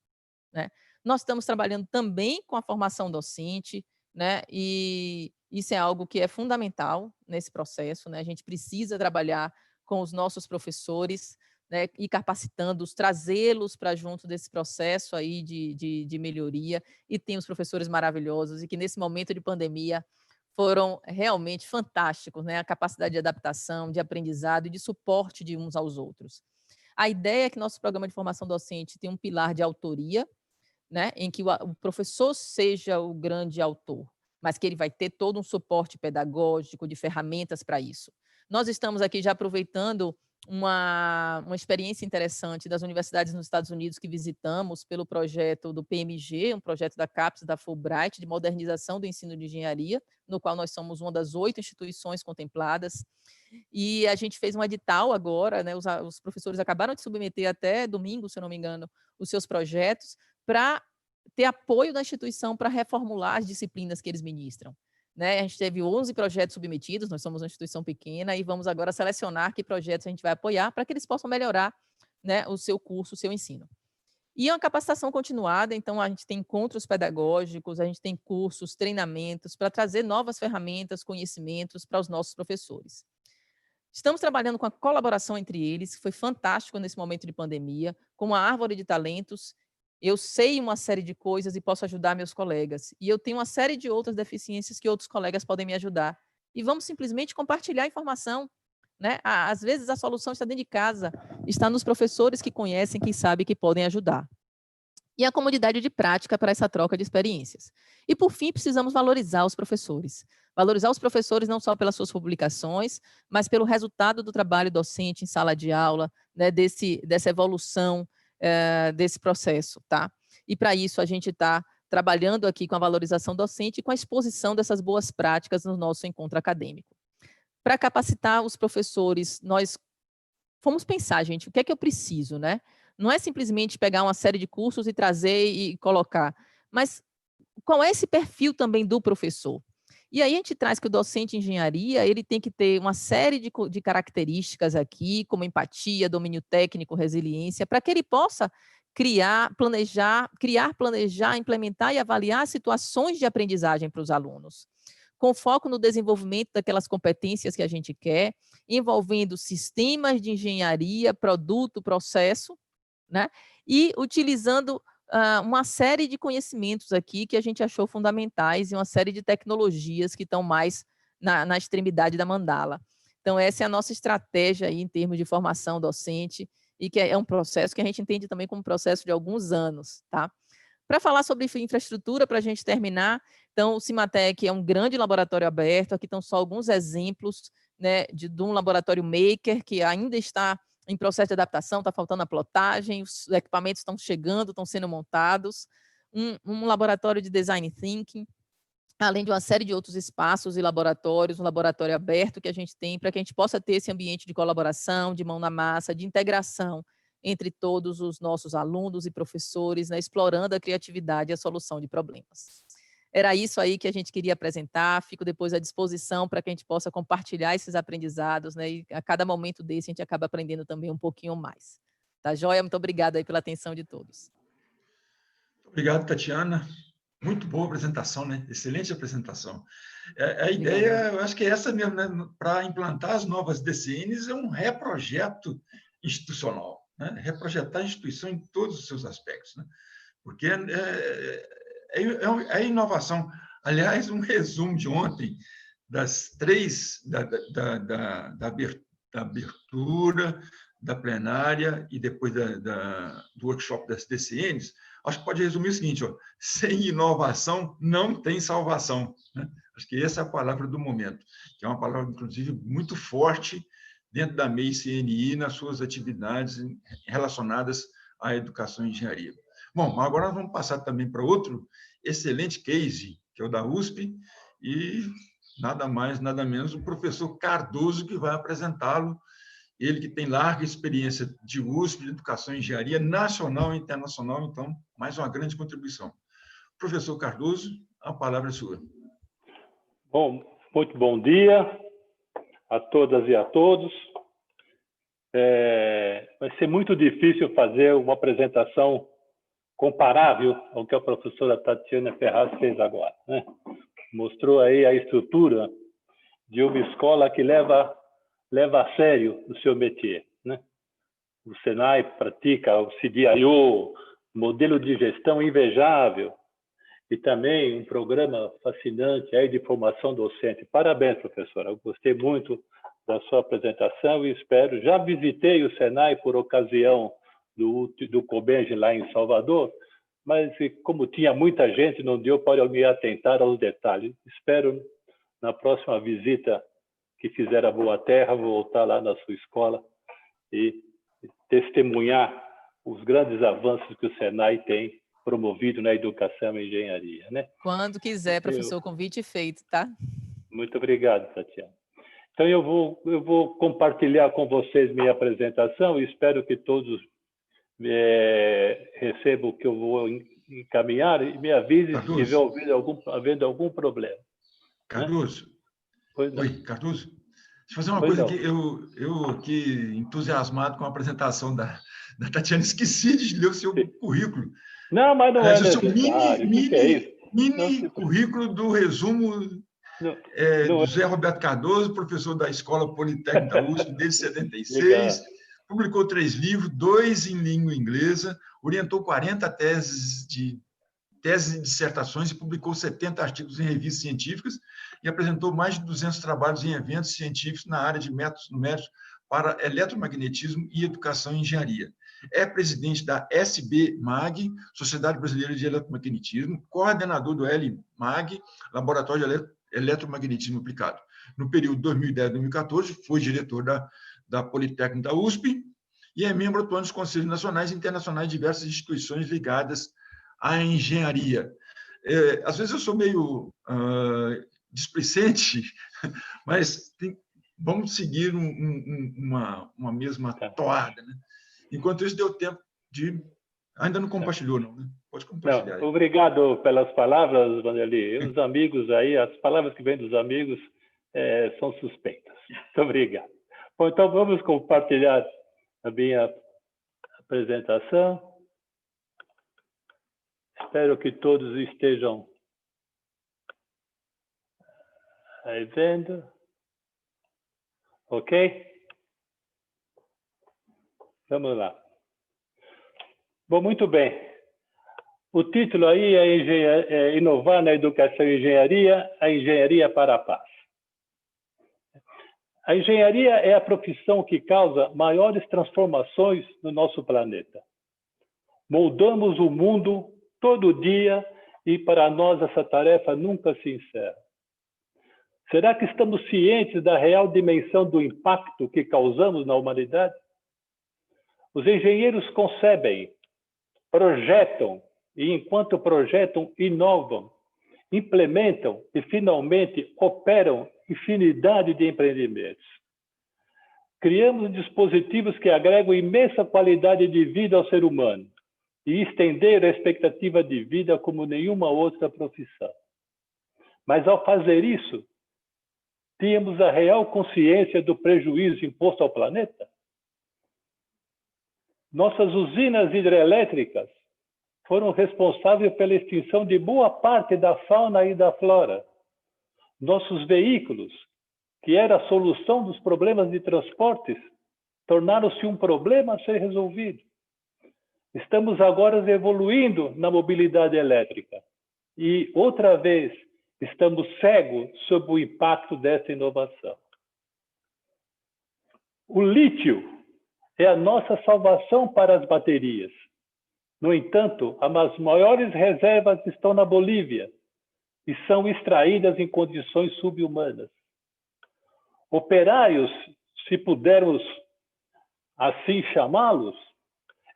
Né? Nós estamos trabalhando também com a formação docente, né? E isso é algo que é fundamental nesse processo. Né? A gente precisa trabalhar com os nossos professores, né? E capacitando-os, trazê-los para junto desse processo aí de melhoria. E tem os professores maravilhosos e que nesse momento de pandemia foram realmente fantásticos, né? A capacidade de adaptação, de aprendizado e de suporte de uns aos outros. A ideia é que nosso programa de formação docente tem um pilar de autoria, né? Em que o professor seja o grande autor, mas que ele vai ter todo um suporte pedagógico, de ferramentas para isso. Nós estamos aqui já aproveitando uma experiência interessante das universidades nos Estados Unidos que visitamos pelo projeto do PMG, um projeto da CAPES, da Fulbright, de modernização do ensino de engenharia, no qual nós somos uma das 8 instituições contempladas. E a gente fez um edital agora, né, os professores acabaram de submeter até domingo, se eu não me engano, os seus projetos, para ter apoio da instituição para reformular as disciplinas que eles ministram. Né? A gente teve 11 projetos submetidos, nós somos uma instituição pequena, e vamos agora selecionar que projetos a gente vai apoiar para que eles possam melhorar, né, o seu curso, o seu ensino. E é uma capacitação continuada, então a gente tem encontros pedagógicos, a gente tem cursos, treinamentos, para trazer novas ferramentas, conhecimentos para os nossos professores. Estamos trabalhando com a colaboração entre eles, que foi fantástico nesse momento de pandemia, com a árvore de talentos. Eu sei uma série de coisas e posso ajudar meus colegas. E eu tenho uma série de outras deficiências que outros colegas podem me ajudar. e vamos simplesmente compartilhar a informação, né? Às vezes a solução está dentro de casa, está nos professores que conhecem, que sabem, que podem ajudar. E a comunidade de prática para essa troca de experiências. E, por fim, precisamos valorizar os professores. Valorizar os professores não só pelas suas publicações, mas pelo resultado do trabalho docente em sala de aula, né, dessa evolução desse processo, tá? E, para isso, a gente está trabalhando aqui com a valorização docente e com a exposição dessas boas práticas no nosso encontro acadêmico. Para capacitar os professores, nós fomos pensar, gente, o que é que eu preciso, né? Não é simplesmente pegar uma série de cursos e trazer e colocar, mas qual é esse perfil também do professor? E aí a gente traz que o docente de engenharia, ele tem que ter uma série de características aqui, como empatia, domínio técnico, resiliência, para que ele possa criar, planejar, implementar e avaliar situações de aprendizagem para os alunos, com foco no desenvolvimento daquelas competências que a gente quer, envolvendo sistemas de engenharia, produto, processo, né? E utilizando uma série de conhecimentos aqui que a gente achou fundamentais e uma série de tecnologias que estão mais na extremidade da mandala. Então, essa é a nossa estratégia aí em termos de formação docente e que é um processo que a gente entende também como processo de alguns anos, tá? Para falar sobre infraestrutura, para a gente terminar, então, o Cimatec é um grande laboratório aberto, aqui estão só alguns exemplos, né, de um laboratório maker que ainda está em processo de adaptação, está faltando a plotagem, os equipamentos estão chegando, estão sendo montados, um laboratório de design thinking, além de uma série de outros espaços e laboratórios, um laboratório aberto que a gente tem para que a gente possa ter esse ambiente de colaboração, de mão na massa, de integração entre todos os nossos alunos e professores, né, explorando a criatividade e a solução de problemas. Era isso aí que a gente queria apresentar, fico depois à disposição para que a gente possa compartilhar esses aprendizados, né, e a cada momento desse a gente acaba aprendendo também um pouquinho mais. Tá joia? Muito obrigada aí pela atenção de todos. Obrigado, Tatiana. Muito boa apresentação, né? Excelente apresentação. A ideia, eu acho que é essa mesmo, né? Para implantar as novas DCNs é um reprojeto institucional, né? Reprojetar a instituição em todos os seus aspectos, né? Porque é inovação. Aliás, um resumo de ontem das três, da abertura, da plenária e depois do workshop das DCNs, acho que pode resumir o seguinte, ó, sem inovação não tem salvação, né? Acho que essa é a palavra do momento, que é uma palavra, inclusive, muito forte dentro da MEI CNI nas suas atividades relacionadas à educação e engenharia. Bom, agora nós vamos passar também para outro excelente case, que é o da USP, e nada mais, nada menos, o professor Cardoso, que vai apresentá-lo, ele que tem larga experiência de USP, de educação e engenharia nacional e internacional, então, mais uma grande contribuição. Professor Cardoso, a palavra é sua. Bom, muito bom dia a todas e a todos. Vai ser muito difícil fazer uma apresentação comparável ao que a professora Tatiana Ferraz fez agora, né? Mostrou aí a estrutura de uma escola que leva a sério o seu métier, né? O Senai pratica o CDIO, modelo de gestão invejável, e também um programa fascinante aí de formação docente. Parabéns, professora. Eu gostei muito da sua apresentação e espero. Já visitei o Senai por ocasião do Cobenje lá em Salvador, mas como tinha muita gente, não deu para me atentar aos detalhes. Espero, na próxima visita que fizer a Boa Terra, voltar lá na sua escola e testemunhar os grandes avanços que o Senai tem promovido na educação e engenharia, né? Quando quiser, professor, convite feito, tá? Muito obrigado, Tatiana. Então, eu vou compartilhar com vocês minha apresentação e espero que todos recebam o que eu vou encaminhar e me avise se estiver havendo algum problema. Cardoso? Né? Oi, Cardoso? Deixa eu fazer uma coisa aqui. Eu aqui, entusiasmado com a apresentação da Tatiana, esqueci de ler o seu currículo. Não, mas não é necessário. Mini currículo do resumo do Zé Roberto Cardoso, professor da Escola Politécnica da USP desde 76, legal. Publicou 3 livros, 2 em língua inglesa, orientou 40 teses e dissertações e publicou 70 artigos em revistas científicas. e apresentou mais de 200 trabalhos em eventos científicos na área de métodos numéricos para eletromagnetismo e educação e engenharia. É presidente da SBMag, Sociedade Brasileira de Eletromagnetismo, coordenador do LMAG, Laboratório de Eletromagnetismo Aplicado. No período 2010-2014, foi diretor da Politécnica da USP e é membro atuante dos Conselhos Nacionais e Internacionais de diversas instituições ligadas à engenharia. Às vezes eu sou meio displicente, mas vamos seguir uma mesma toada, né? Enquanto isso, deu tempo de... Ainda não compartilhou, não, né? Pode compartilhar. Não, obrigado pelas palavras, Vanderlei. Os amigos aí, as palavras que vêm dos amigos são suspeitas. Muito obrigado. Bom, então vamos compartilhar a minha apresentação. Espero que todos estejam aí vendo. Ok? Vamos lá. Bom, muito bem. O título aí é Inovar na Educação e Engenharia, a Engenharia para a Paz. A engenharia é a profissão que causa maiores transformações no nosso planeta. Moldamos o mundo todo dia e para nós essa tarefa nunca se encerra. Será que estamos cientes da real dimensão do impacto que causamos na humanidade? Os engenheiros concebem, projetam e, enquanto projetam, inovam, implementam e, finalmente, operam infinidade de empreendimentos. Criamos dispositivos que agregam imensa qualidade de vida ao ser humano e estenderam a expectativa de vida como nenhuma outra profissão. Mas, ao fazer isso, tínhamos a real consciência do prejuízo imposto ao planeta? Nossas usinas hidrelétricas foram responsáveis pela extinção de boa parte da fauna e da flora. Nossos veículos, que era a solução dos problemas de transportes, tornaram-se um problema a ser resolvido. Estamos agora evoluindo na mobilidade elétrica e, outra vez, estamos cegos sob o impacto dessa inovação. O lítio é a nossa salvação para as baterias. No entanto, as maiores reservas estão na Bolívia e são extraídas em condições subhumanas. Operários, se pudermos assim chamá-los,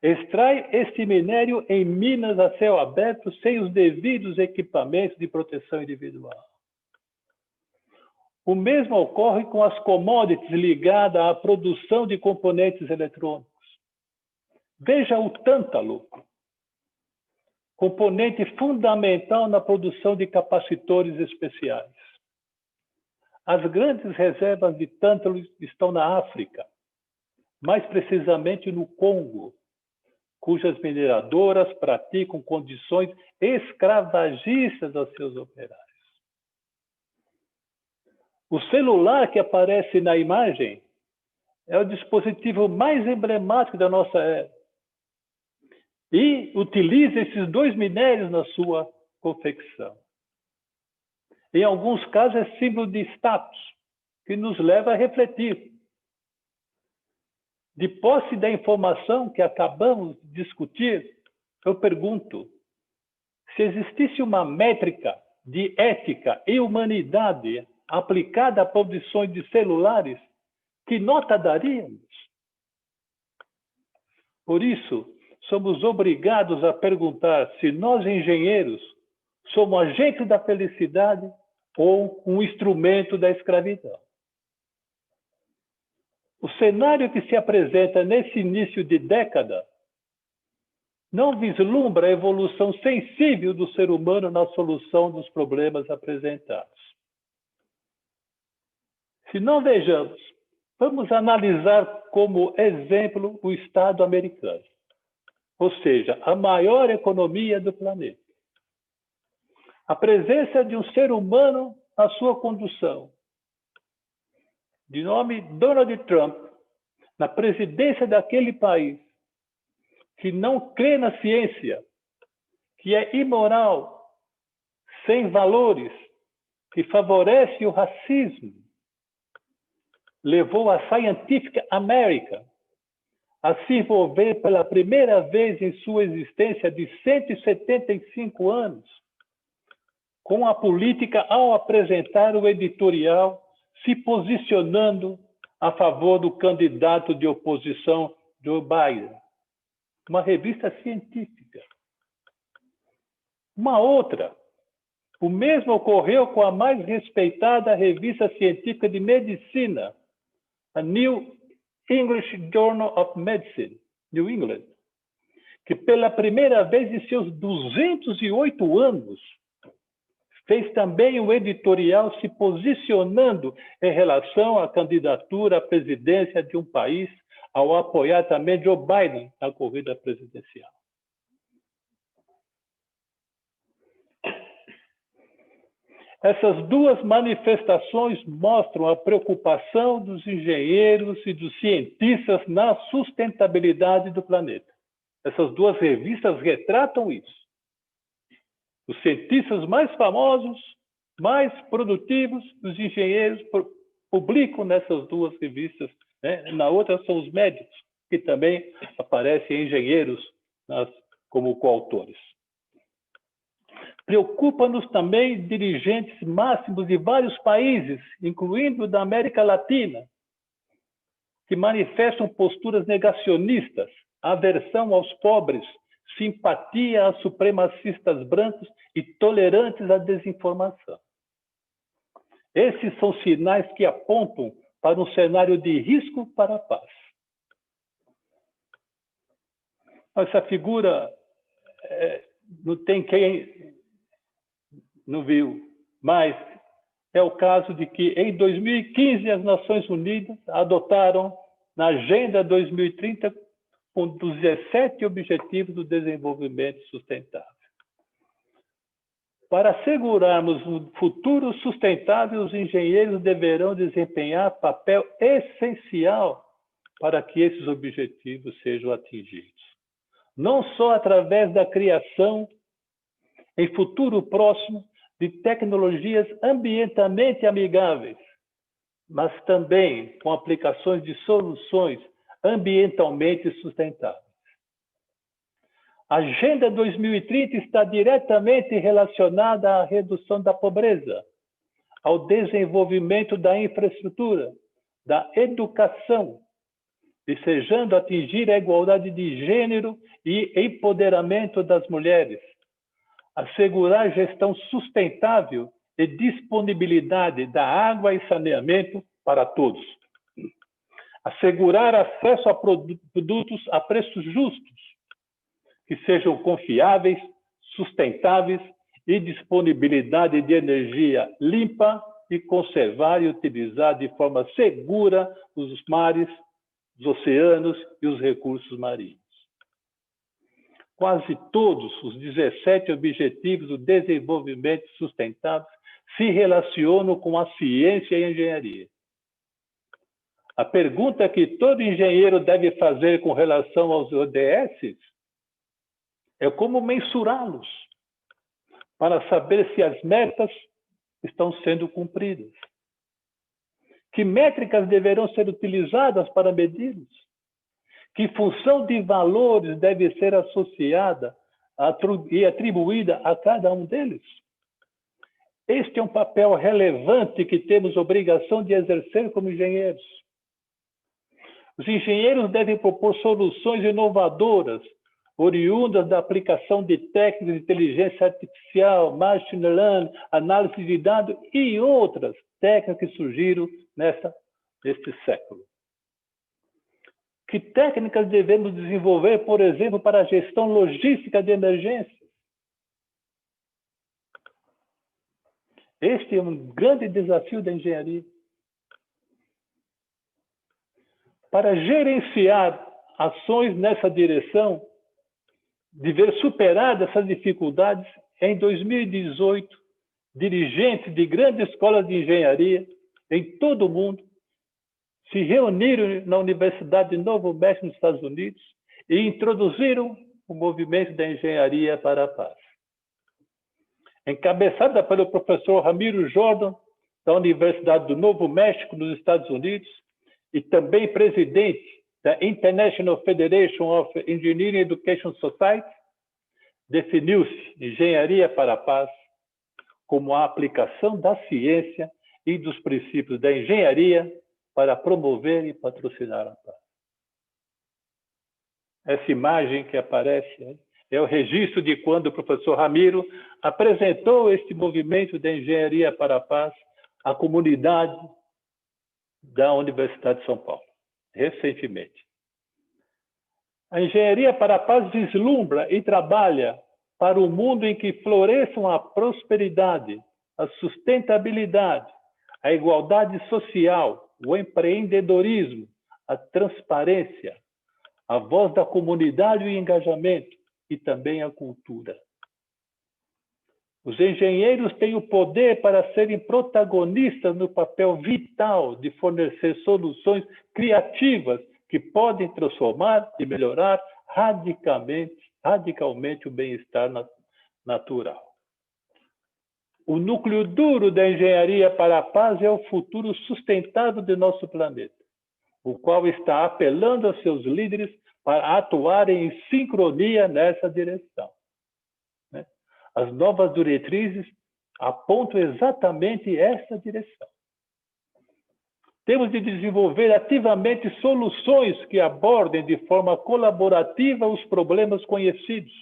extraem este minério em minas a céu aberto sem os devidos equipamentos de proteção individual. O mesmo ocorre com as commodities ligadas à produção de componentes eletrônicos. Veja o tântalo, componente fundamental na produção de capacitores especiais. As grandes reservas de tântalo estão na África, mais precisamente no Congo, cujas mineradoras praticam condições escravagistas aos seus operários. O celular que aparece na imagem é o dispositivo mais emblemático da nossa era e utiliza esses dois minérios na sua confecção. Em alguns casos é símbolo de status, que nos leva a refletir. De posse da informação que acabamos de discutir, eu pergunto, se existisse uma métrica de ética e humanidade aplicada a produções de celulares, que nota daríamos? Por isso, somos obrigados a perguntar se nós, engenheiros, somos agentes da felicidade ou um instrumento da escravidão. O cenário que se apresenta nesse início de década não vislumbra a evolução sensível do ser humano na solução dos problemas apresentados. Se não vejamos, vamos analisar como exemplo o Estado americano, ou seja, a maior economia do planeta. A presença de um ser humano na sua condução, de nome Donald Trump, na presidência daquele país, que não crê na ciência, que é imoral, sem valores, que favorece o racismo, levou a Scientific American a se envolver pela primeira vez em sua existência de 175 anos com a política ao apresentar o editorial se posicionando a favor do candidato de oposição Joe Biden. Uma revista científica. Uma outra. O mesmo ocorreu com a mais respeitada revista científica de medicina, a New English Journal of Medicine, New England, que pela primeira vez em seus 208 anos, fez também um editorial se posicionando em relação à candidatura à presidência de um país, ao apoiar também Joe Biden na corrida presidencial. Essas duas manifestações mostram a preocupação dos engenheiros e dos cientistas na sustentabilidade do planeta. Essas duas revistas retratam isso. Os cientistas mais famosos, mais produtivos, os engenheiros publicam nessas duas revistas. Né? Na outra são os médicos, que também aparecem engenheiros como coautores. Preocupa-nos também dirigentes máximos de vários países, incluindo da América Latina, que manifestam posturas negacionistas, aversão aos pobres, simpatia a supremacistas brancos e tolerantes à desinformação. Esses são sinais que apontam para um cenário de risco para a paz. Essa figura não tem quem não viu, mas é o caso de que em 2015 as Nações Unidas adotaram na Agenda 2030 com 17 Objetivos do Desenvolvimento Sustentável. Para assegurarmos um futuro sustentável, os engenheiros deverão desempenhar papel essencial para que esses objetivos sejam atingidos. Não só através da criação, em futuro próximo, de tecnologias ambientalmente amigáveis, mas também com aplicações de soluções ambientalmente sustentáveis. A Agenda 2030 está diretamente relacionada à redução da pobreza, ao desenvolvimento da infraestrutura, da educação, desejando atingir a igualdade de gênero e empoderamento das mulheres, assegurar gestão sustentável e disponibilidade da água e saneamento para todos, assegurar acesso a produtos a preços justos, que sejam confiáveis, sustentáveis e disponibilidade de energia limpa e conservar e utilizar de forma segura os mares, os oceanos e os recursos marinhos. Quase todos os 17 Objetivos do Desenvolvimento Sustentável se relacionam com a ciência e a engenharia. A pergunta que todo engenheiro deve fazer com relação aos ODS é como mensurá-los, para saber se as metas estão sendo cumpridas. Que métricas deverão ser utilizadas para medi-los? Que função de valores deve ser associada e atribuída a cada um deles? Este é um papel relevante que temos obrigação de exercer como engenheiros. Os engenheiros devem propor soluções inovadoras, oriundas da aplicação de técnicas de inteligência artificial, machine learning, análise de dados e outras técnicas que surgiram neste século. Que técnicas devemos desenvolver, por exemplo, para a gestão logística de emergências? Este é um grande desafio da engenharia. Para gerenciar ações nessa direção, de ver superadas essas dificuldades, em 2018, dirigentes de grandes escolas de engenharia em todo o mundo se reuniram na Universidade de Novo México, nos Estados Unidos, e introduziram o movimento da engenharia para a paz. encabeçada pelo professor Ramiro Jordan, da Universidade do Novo México, nos Estados Unidos, e também presidente da International Federation of Engineering Education Society, definiu-se Engenharia para a Paz como a aplicação da ciência e dos princípios da engenharia para promover e patrocinar a paz. Essa imagem que aparece aí é o registro de quando o professor Ramiro apresentou este movimento da Engenharia para a Paz à comunidade da Universidade de São Paulo, recentemente. A Engenharia para a Paz vislumbra e trabalha para um mundo em que floresçam a prosperidade, a sustentabilidade, a igualdade social, o empreendedorismo, a transparência, a voz da comunidade e o engajamento, e também a cultura. Os engenheiros têm o poder para serem protagonistas no papel vital de fornecer soluções criativas que podem transformar e melhorar radicalmente o bem-estar natural. O núcleo duro da Engenharia para a Paz é o futuro sustentável do nosso planeta, o qual está apelando aos seus líderes para atuarem em sincronia nessa direção. As novas diretrizes apontam exatamente essa direção. Temos de desenvolver ativamente soluções que abordem de forma colaborativa os problemas conhecidos,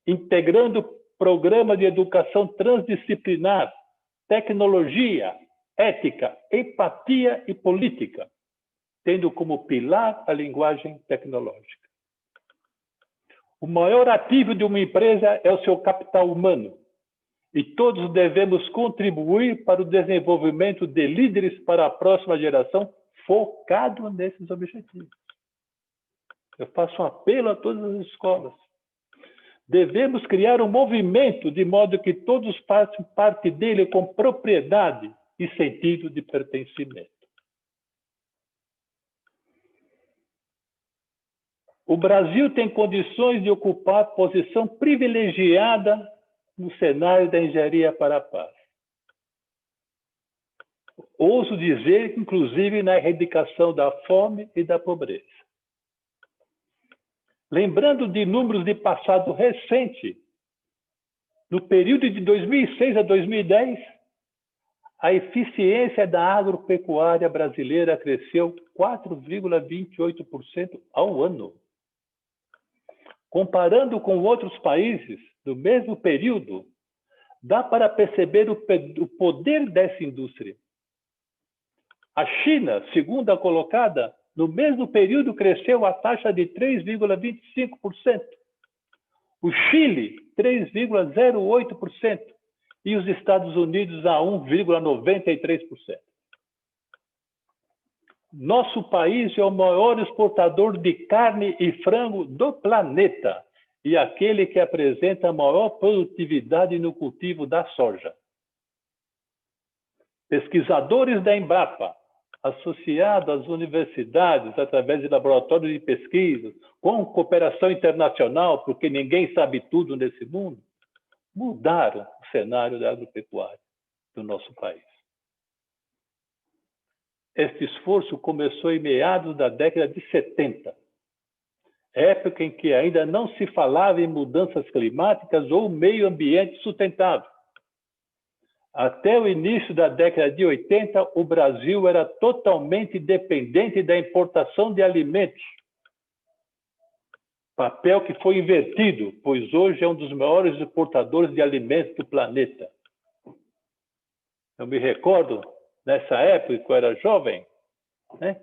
integrando programas de educação transdisciplinar, tecnologia, ética, empatia e política, tendo como pilar a linguagem tecnológica. O maior ativo de uma empresa é o seu capital humano, e todos devemos contribuir para o desenvolvimento de líderes para a próxima geração focado nesses objetivos. Eu faço um apelo a todas as escolas. Devemos criar um movimento de modo que todos façam parte dele com propriedade e sentido de pertencimento. O Brasil tem condições de ocupar posição privilegiada no cenário da engenharia para a paz. Ouso dizer, inclusive, na erradicação da fome e da pobreza. Lembrando de números de passado recente, no período de 2006 a 2010, a eficiência da agropecuária brasileira cresceu 4,28% ao ano. Comparando com outros países do mesmo período, dá para perceber o poder dessa indústria. A China, segunda colocada, no mesmo período cresceu a taxa de 3,25%. O Chile, 3,08%. E os Estados Unidos a 1,93%. Nosso país é o maior exportador de carne e frango do planeta e aquele que apresenta a maior produtividade no cultivo da soja. Pesquisadores da Embrapa, associados às universidades através de laboratórios de pesquisa, com cooperação internacional, porque ninguém sabe tudo nesse mundo, mudaram o cenário da agropecuária do nosso país. Este esforço começou em meados da década de 70, época em que ainda não se falava em mudanças climáticas ou meio ambiente sustentável. Até o início da década de 80, o Brasil era totalmente dependente da importação de alimentos. Papel que foi invertido, pois hoje é um dos maiores exportadores de alimentos do planeta. Eu me recordo, nessa época, que eu era jovem, né?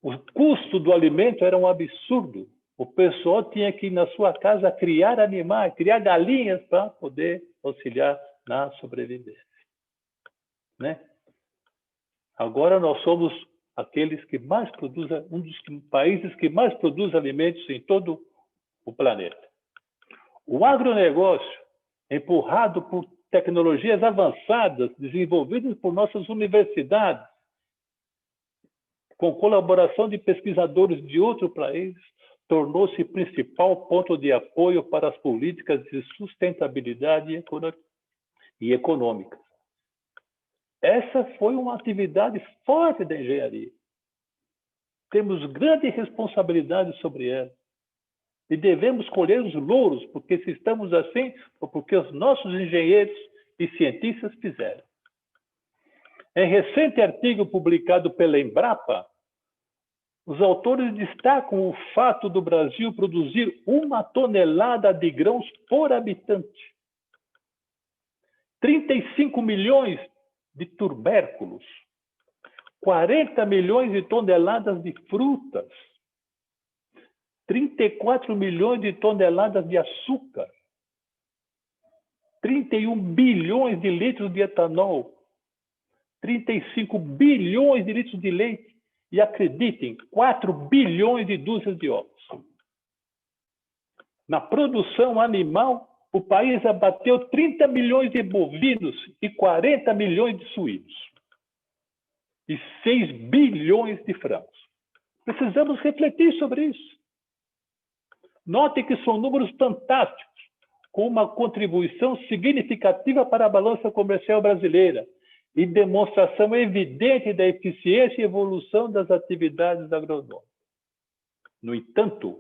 O custo do alimento era um absurdo. O pessoal tinha que ir na sua casa criar animais, criar galinhas para poder auxiliar na sobrevivência. Né? Agora nós somos aqueles que mais produzem, um dos países que mais produz alimentos em todo o planeta. O agronegócio, empurrado por tecnologias avançadas, desenvolvidas por nossas universidades, com colaboração de pesquisadores de outros países, tornou-se principal ponto de apoio para as políticas de sustentabilidade e econômica. Essa foi uma atividade forte da engenharia. Temos grande responsabilidade sobre ela. E devemos colher os louros, porque se estamos assim, ou porque os nossos engenheiros e cientistas fizeram. Em recente artigo publicado pela Embrapa, os autores destacam o fato do Brasil produzir 1 tonelada de grãos por habitante, 35 milhões de tubérculos, 40 milhões de toneladas de frutas, 34 milhões de toneladas de açúcar, 31 bilhões de litros de etanol, 35 bilhões de litros de leite e, acreditem, 4 bilhões de dúzias de ovos. Na produção animal, o país abateu 30 milhões de bovinos e 40 milhões de suínos. E 6 bilhões de frangos. Precisamos refletir sobre isso. Note que são números fantásticos, com uma contribuição significativa para a balança comercial brasileira e demonstração evidente da eficiência e evolução das atividades agronômicas. No entanto,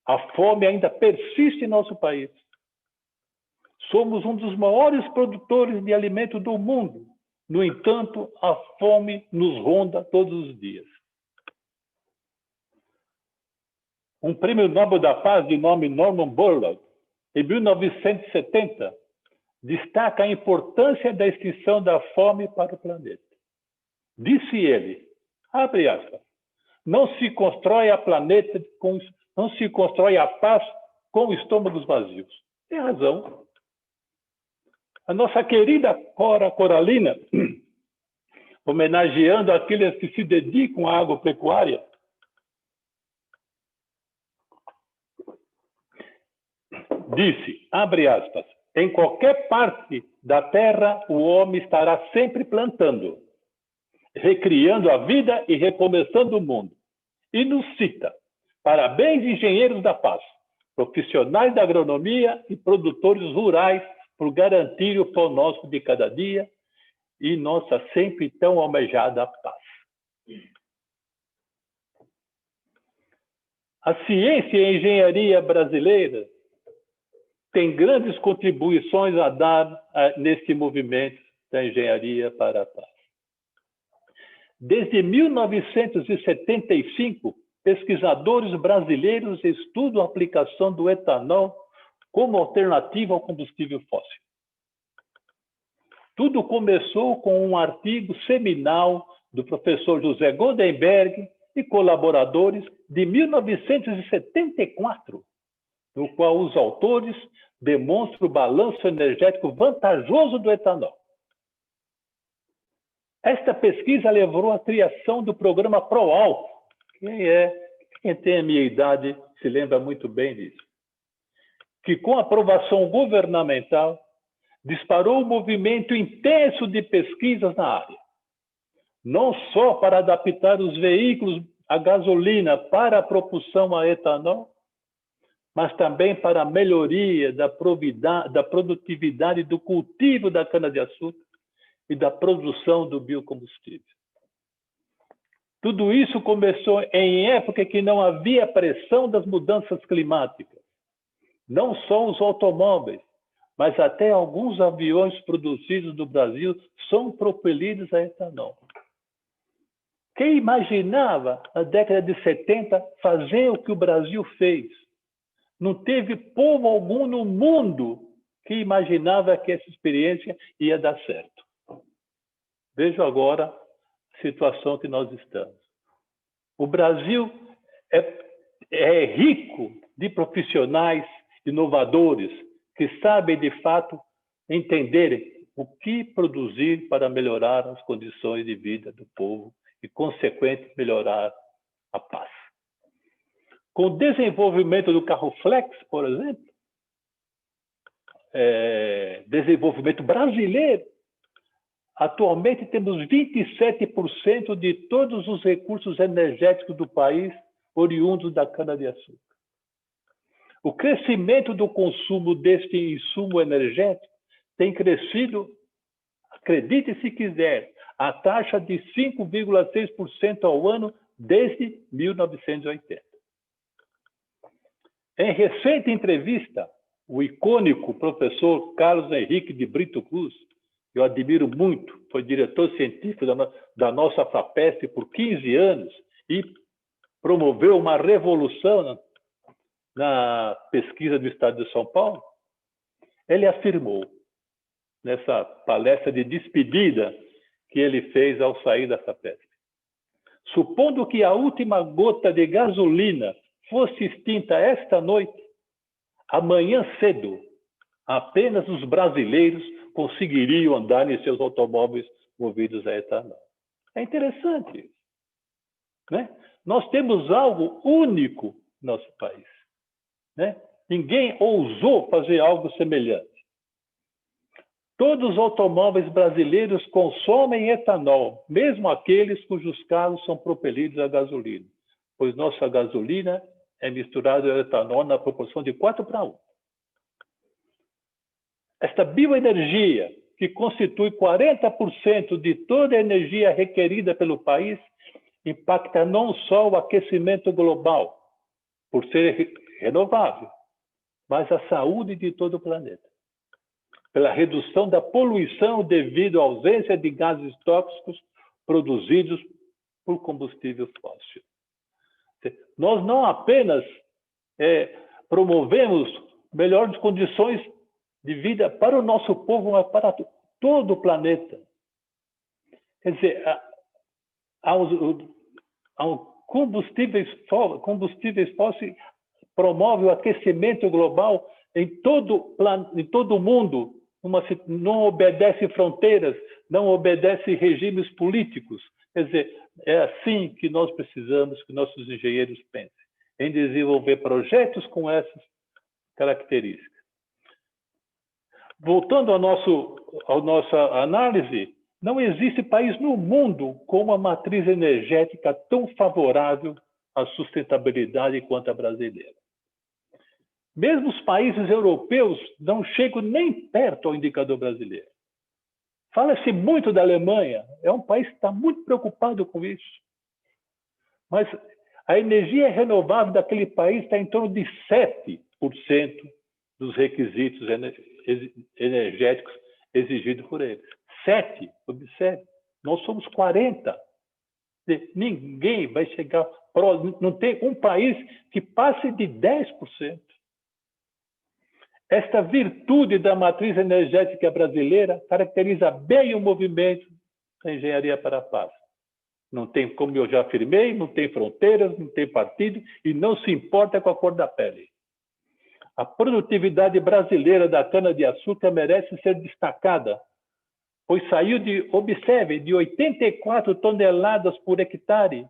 a fome ainda persiste em nosso país. Somos um dos maiores produtores de alimento do mundo. No entanto, a fome nos ronda todos os dias. Um prêmio Nobel da Paz de nome Norman Borlaug, em 1970, destaca a importância da extinção da fome para o planeta. Disse ele, abre aspas, não se constrói a paz com estômagos vazios. Tem razão. A nossa querida Cora Coralina, homenageando aqueles que se dedicam à agropecuária, disse, abre aspas, em qualquer parte da terra o homem estará sempre plantando, recriando a vida e recomeçando o mundo. E nos cita, parabéns engenheiros da paz, profissionais da agronomia e produtores rurais por garantir o pão nosso de cada dia e nossa sempre tão almejada paz. A ciência e a engenharia brasileira têm grandes contribuições a dar neste movimento da engenharia para a paz. Desde 1975, pesquisadores brasileiros estudam a aplicação do etanol como alternativa ao combustível fóssil. Tudo começou com um artigo seminal do professor José Goldenberg e colaboradores de 1974, no qual os autores demonstram o balanço energético vantajoso do etanol. Esta pesquisa levou à criação do programa ProAlto. Quem tem a minha idade se lembra muito bem disso. Que, com aprovação governamental, disparou um movimento intenso de pesquisas na área. Não só para adaptar os veículos a gasolina para a propulsão a etanol, mas também para a melhoria da produtividade do cultivo da cana-de-açúcar e da produção do biocombustível. Tudo isso começou em época que não havia pressão das mudanças climáticas. Não só os automóveis, mas até alguns aviões produzidos no Brasil são propelidos a etanol. Quem imaginava, na década de 70, fazer o que o Brasil fez? Não teve povo algum no mundo que imaginava que essa experiência ia dar certo. Veja agora a situação que nós estamos. O Brasil é rico de profissionais inovadores que sabem, de fato, entenderem o que produzir para melhorar as condições de vida do povo e, consequentemente, melhorar a paz. Com o desenvolvimento do carro flex, por exemplo, desenvolvimento brasileiro, atualmente temos 27% de todos os recursos energéticos do país oriundos da cana-de-açúcar. O crescimento do consumo deste insumo energético tem crescido, acredite se quiser, a taxa de 5,6% ao ano desde 1980. Em recente entrevista, o icônico professor Carlos Henrique de Brito Cruz, que eu admiro muito, foi diretor científico da nossa FAPESP por 15 anos e promoveu uma revolução na pesquisa do Estado de São Paulo, ele afirmou, nessa palestra de despedida que ele fez ao sair da FAPESP, supondo que a última gota de gasolina fosse extinta esta noite, amanhã cedo, apenas os brasileiros conseguiriam andar em seus automóveis movidos a etanol. É interessante isso, né? Nós temos algo único no nosso país, né? Ninguém ousou fazer algo semelhante. Todos os automóveis brasileiros consomem etanol, mesmo aqueles cujos carros são propelidos a gasolina, pois nossa gasolina é misturada ao etanol na proporção de 4:1. Esta bioenergia, que constitui 40% de toda a energia requerida pelo país, impacta não só o aquecimento global, por ser renovável, mas a saúde de todo o planeta, pela redução da poluição devido à ausência de gases tóxicos produzidos por combustível fóssil. Nós não apenas promovemos melhores condições de vida para o nosso povo, mas para todo o planeta. Quer dizer, combustíveis fósseis promove o aquecimento global em todo o mundo, não obedece fronteiras, não obedece regimes políticos. Quer dizer, é assim que nós precisamos que nossos engenheiros pensem, em desenvolver projetos com essas características. Voltando à nossa análise, não existe país no mundo com uma matriz energética tão favorável à sustentabilidade quanto a brasileira. Mesmo os países europeus não chegam nem perto ao indicador brasileiro. Fala-se muito da Alemanha, é um país que está muito preocupado com isso. Mas a energia renovável daquele país está em torno de 7% dos requisitos energéticos exigidos por eles. 7%, observe. Nós somos 40%. Ninguém vai chegar próximo, não tem um país que passe de 10%. Esta virtude da matriz energética brasileira caracteriza bem o movimento da engenharia para a paz. Não tem, como eu já afirmei, não tem fronteiras, não tem partido e não se importa com a cor da pele. A produtividade brasileira da cana-de-açúcar merece ser destacada, pois saiu de 84 toneladas por hectare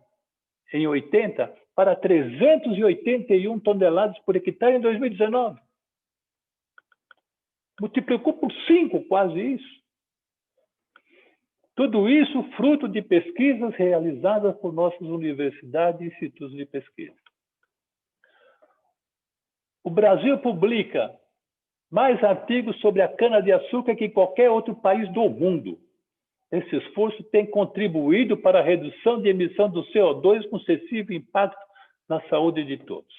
em 80 para 381 toneladas por hectare em 2019. Multiplicou por 5 quase isso. Tudo isso fruto de pesquisas realizadas por nossas universidades e institutos de pesquisa. O Brasil publica mais artigos sobre a cana-de-açúcar que qualquer outro país do mundo. Esse esforço tem contribuído para a redução de emissão do CO2 com excessivo impacto na saúde de todos.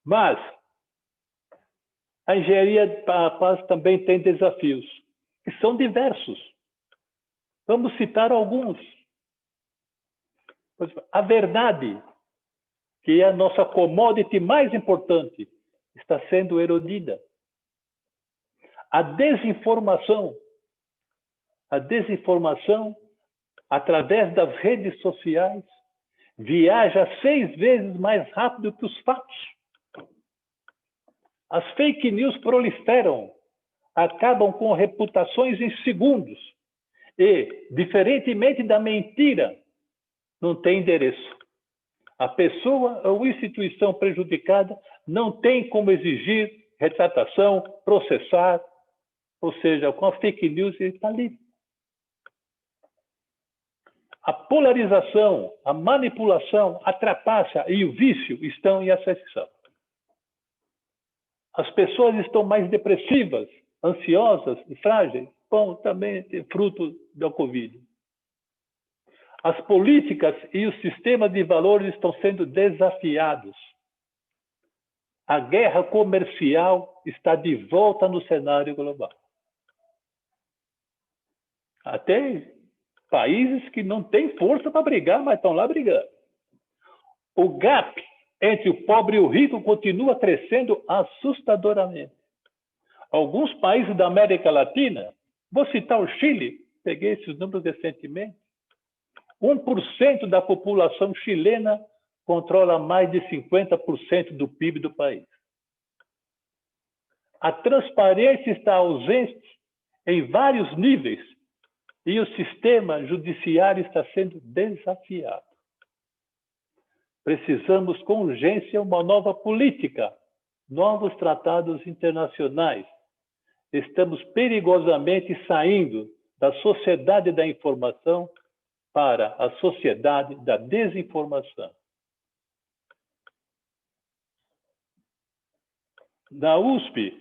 Mas a engenharia para a paz também tem desafios, que são diversos. Vamos citar alguns. A verdade, que é a nossa commodity mais importante, está sendo erodida. A desinformação, através das redes sociais, viaja 6 vezes mais rápido que os fatos. As fake news proliferam, acabam com reputações em segundos e, diferentemente da mentira, não tem endereço. A pessoa ou instituição prejudicada não tem como exigir retratação, processar, ou seja, com a fake news ele está livre. A polarização, a manipulação, a trapaça e o vício estão em ascensão. As pessoas estão mais depressivas, ansiosas e frágeis. Bom, também é fruto da Covid. As políticas e o sistema de valores estão sendo desafiados. A guerra comercial está de volta no cenário global. Até países que não têm força para brigar, mas estão lá brigando. O gap entre o pobre e o rico continua crescendo assustadoramente. Alguns países da América Latina, vou citar o Chile, peguei esses números recentemente, 1% da população chilena controla mais de 50% do PIB do país. A transparência está ausente em vários níveis e o sistema judiciário está sendo desafiado. Precisamos com urgência uma nova política, novos tratados internacionais. Estamos perigosamente saindo da sociedade da informação para a sociedade da desinformação. Na USP,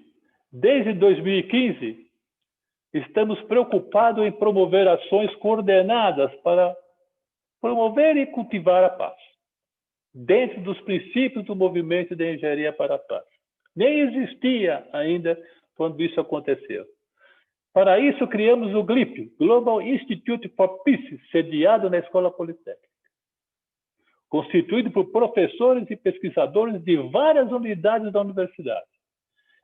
desde 2015, estamos preocupados em promover ações coordenadas para promover e cultivar a paz, dentro dos princípios do movimento da engenharia para a paz. Nem existia ainda quando isso aconteceu. Para isso, criamos o GLIP, Global Institute for Peace, sediado na Escola Politécnica, constituído por professores e pesquisadores de várias unidades da universidade.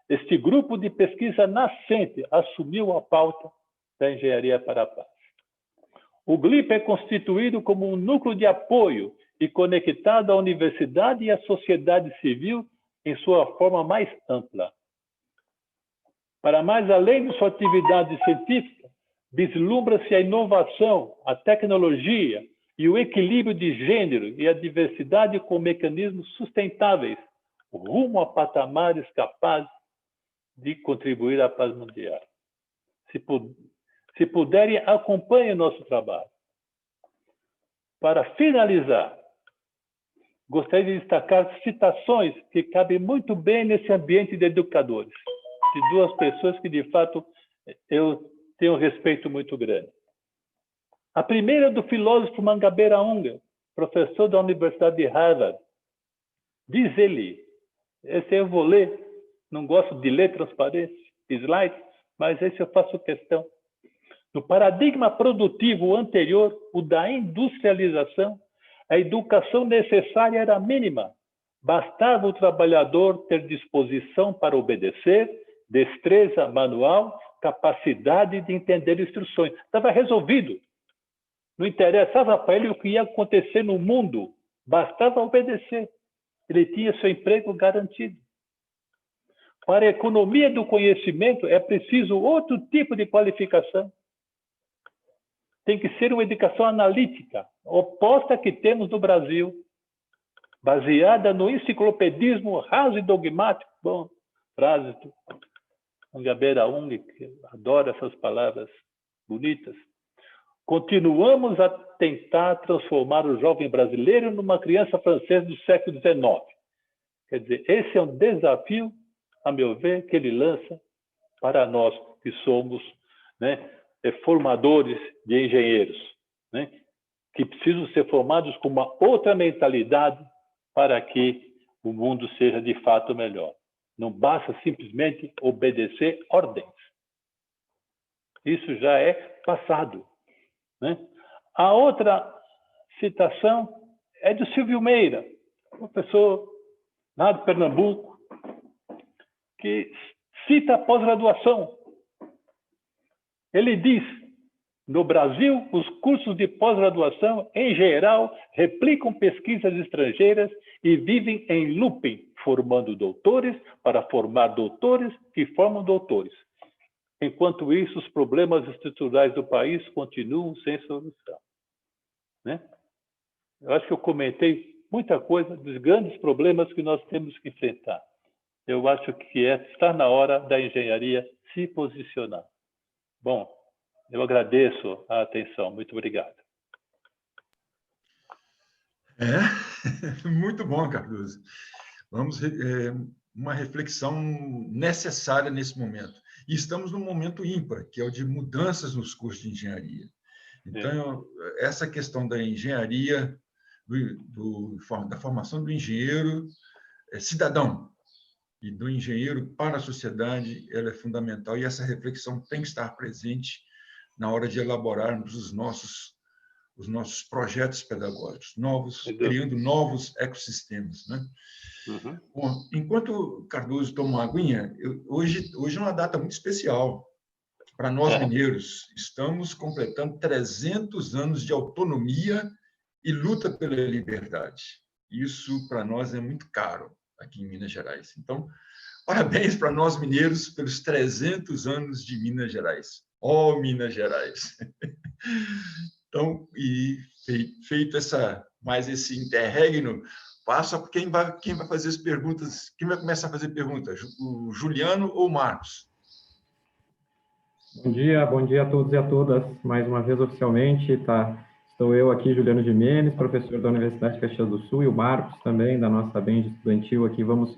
Este grupo de pesquisa nascente assumiu a pauta da engenharia para a paz. O GLIP é constituído como um núcleo de apoio e conectado à universidade e à sociedade civil em sua forma mais ampla. Para mais além de sua atividade científica, vislumbra-se a inovação, a tecnologia e o equilíbrio de gênero e a diversidade com mecanismos sustentáveis, rumo a patamares capazes de contribuir à paz mundial. Se puderem, acompanhem o nosso trabalho. Para finalizar, gostaria de destacar citações que cabem muito bem nesse ambiente de educadores, de duas pessoas que, de fato, eu tenho um respeito muito grande. A primeira é do filósofo Mangabeira Unger, professor da Universidade de Harvard. Diz ele, esse eu vou ler, não gosto de ler transparência, slides, mas esse eu faço questão. No paradigma produtivo anterior, o da industrialização, a educação necessária era mínima. Bastava o trabalhador ter disposição para obedecer, destreza manual, capacidade de entender instruções. Estava resolvido. Não interessava para ele o que ia acontecer no mundo. Bastava obedecer. Ele tinha seu emprego garantido. Para a economia do conhecimento, é preciso outro tipo de qualificação. Tem que ser uma educação analítica, oposta à que temos no Brasil, baseada no enciclopedismo raso e dogmático. Bom, frase do Mangabeira Unger, que adora essas palavras bonitas. Continuamos a tentar transformar o jovem brasileiro numa criança francesa do século XIX. Quer dizer, esse é um desafio, a meu ver, que ele lança para nós que somos, né, formadores de engenheiros, né, que precisam ser formados com uma outra mentalidade para que o mundo seja de fato melhor. Não basta simplesmente obedecer ordens. Isso já é passado, né? A outra citação é do Silvio Meira, professor lá de Pernambuco, que cita a pós-graduação. Ele diz, no Brasil, os cursos de pós-graduação, em geral, replicam pesquisas estrangeiras e vivem em looping, formando doutores para formar doutores que formam doutores. Enquanto isso, os problemas estruturais do país continuam sem solução. Né? Eu acho que eu comentei muita coisa dos grandes problemas que nós temos que enfrentar. Eu acho que está na hora da engenharia se posicionar. Bom, eu agradeço a atenção. Muito obrigado. Muito bom, Cardoso. Vamos uma reflexão necessária nesse momento. E estamos num momento ímpar, que é o de mudanças nos cursos de engenharia. Então, essa questão da engenharia, da formação do engenheiro cidadão e do engenheiro para a sociedade, ela é fundamental, e essa reflexão tem que estar presente na hora de elaborarmos os nossos projetos pedagógicos, criando novos ecossistemas, né? Uhum. Bom, enquanto o Cardoso toma uma aguinha, hoje é uma data muito especial para nós mineiros. Estamos completando 300 anos de autonomia e luta pela liberdade. Isso, para nós, é muito caro aqui em Minas Gerais. Então, parabéns para nós mineiros pelos 300 anos de Minas Gerais. Ó, Minas Gerais! Então, e feito mais esse interregno, passa para quem vai fazer as perguntas. Quem vai começar a fazer perguntas? O Juliano ou o Marcos? Bom dia a todos e a todas. Mais uma vez, oficialmente, estou eu aqui, Juliano Gimenez, professor da Universidade de Caxias do Sul, e o Marcos também, da nossa Bend estudantil aqui. Vamos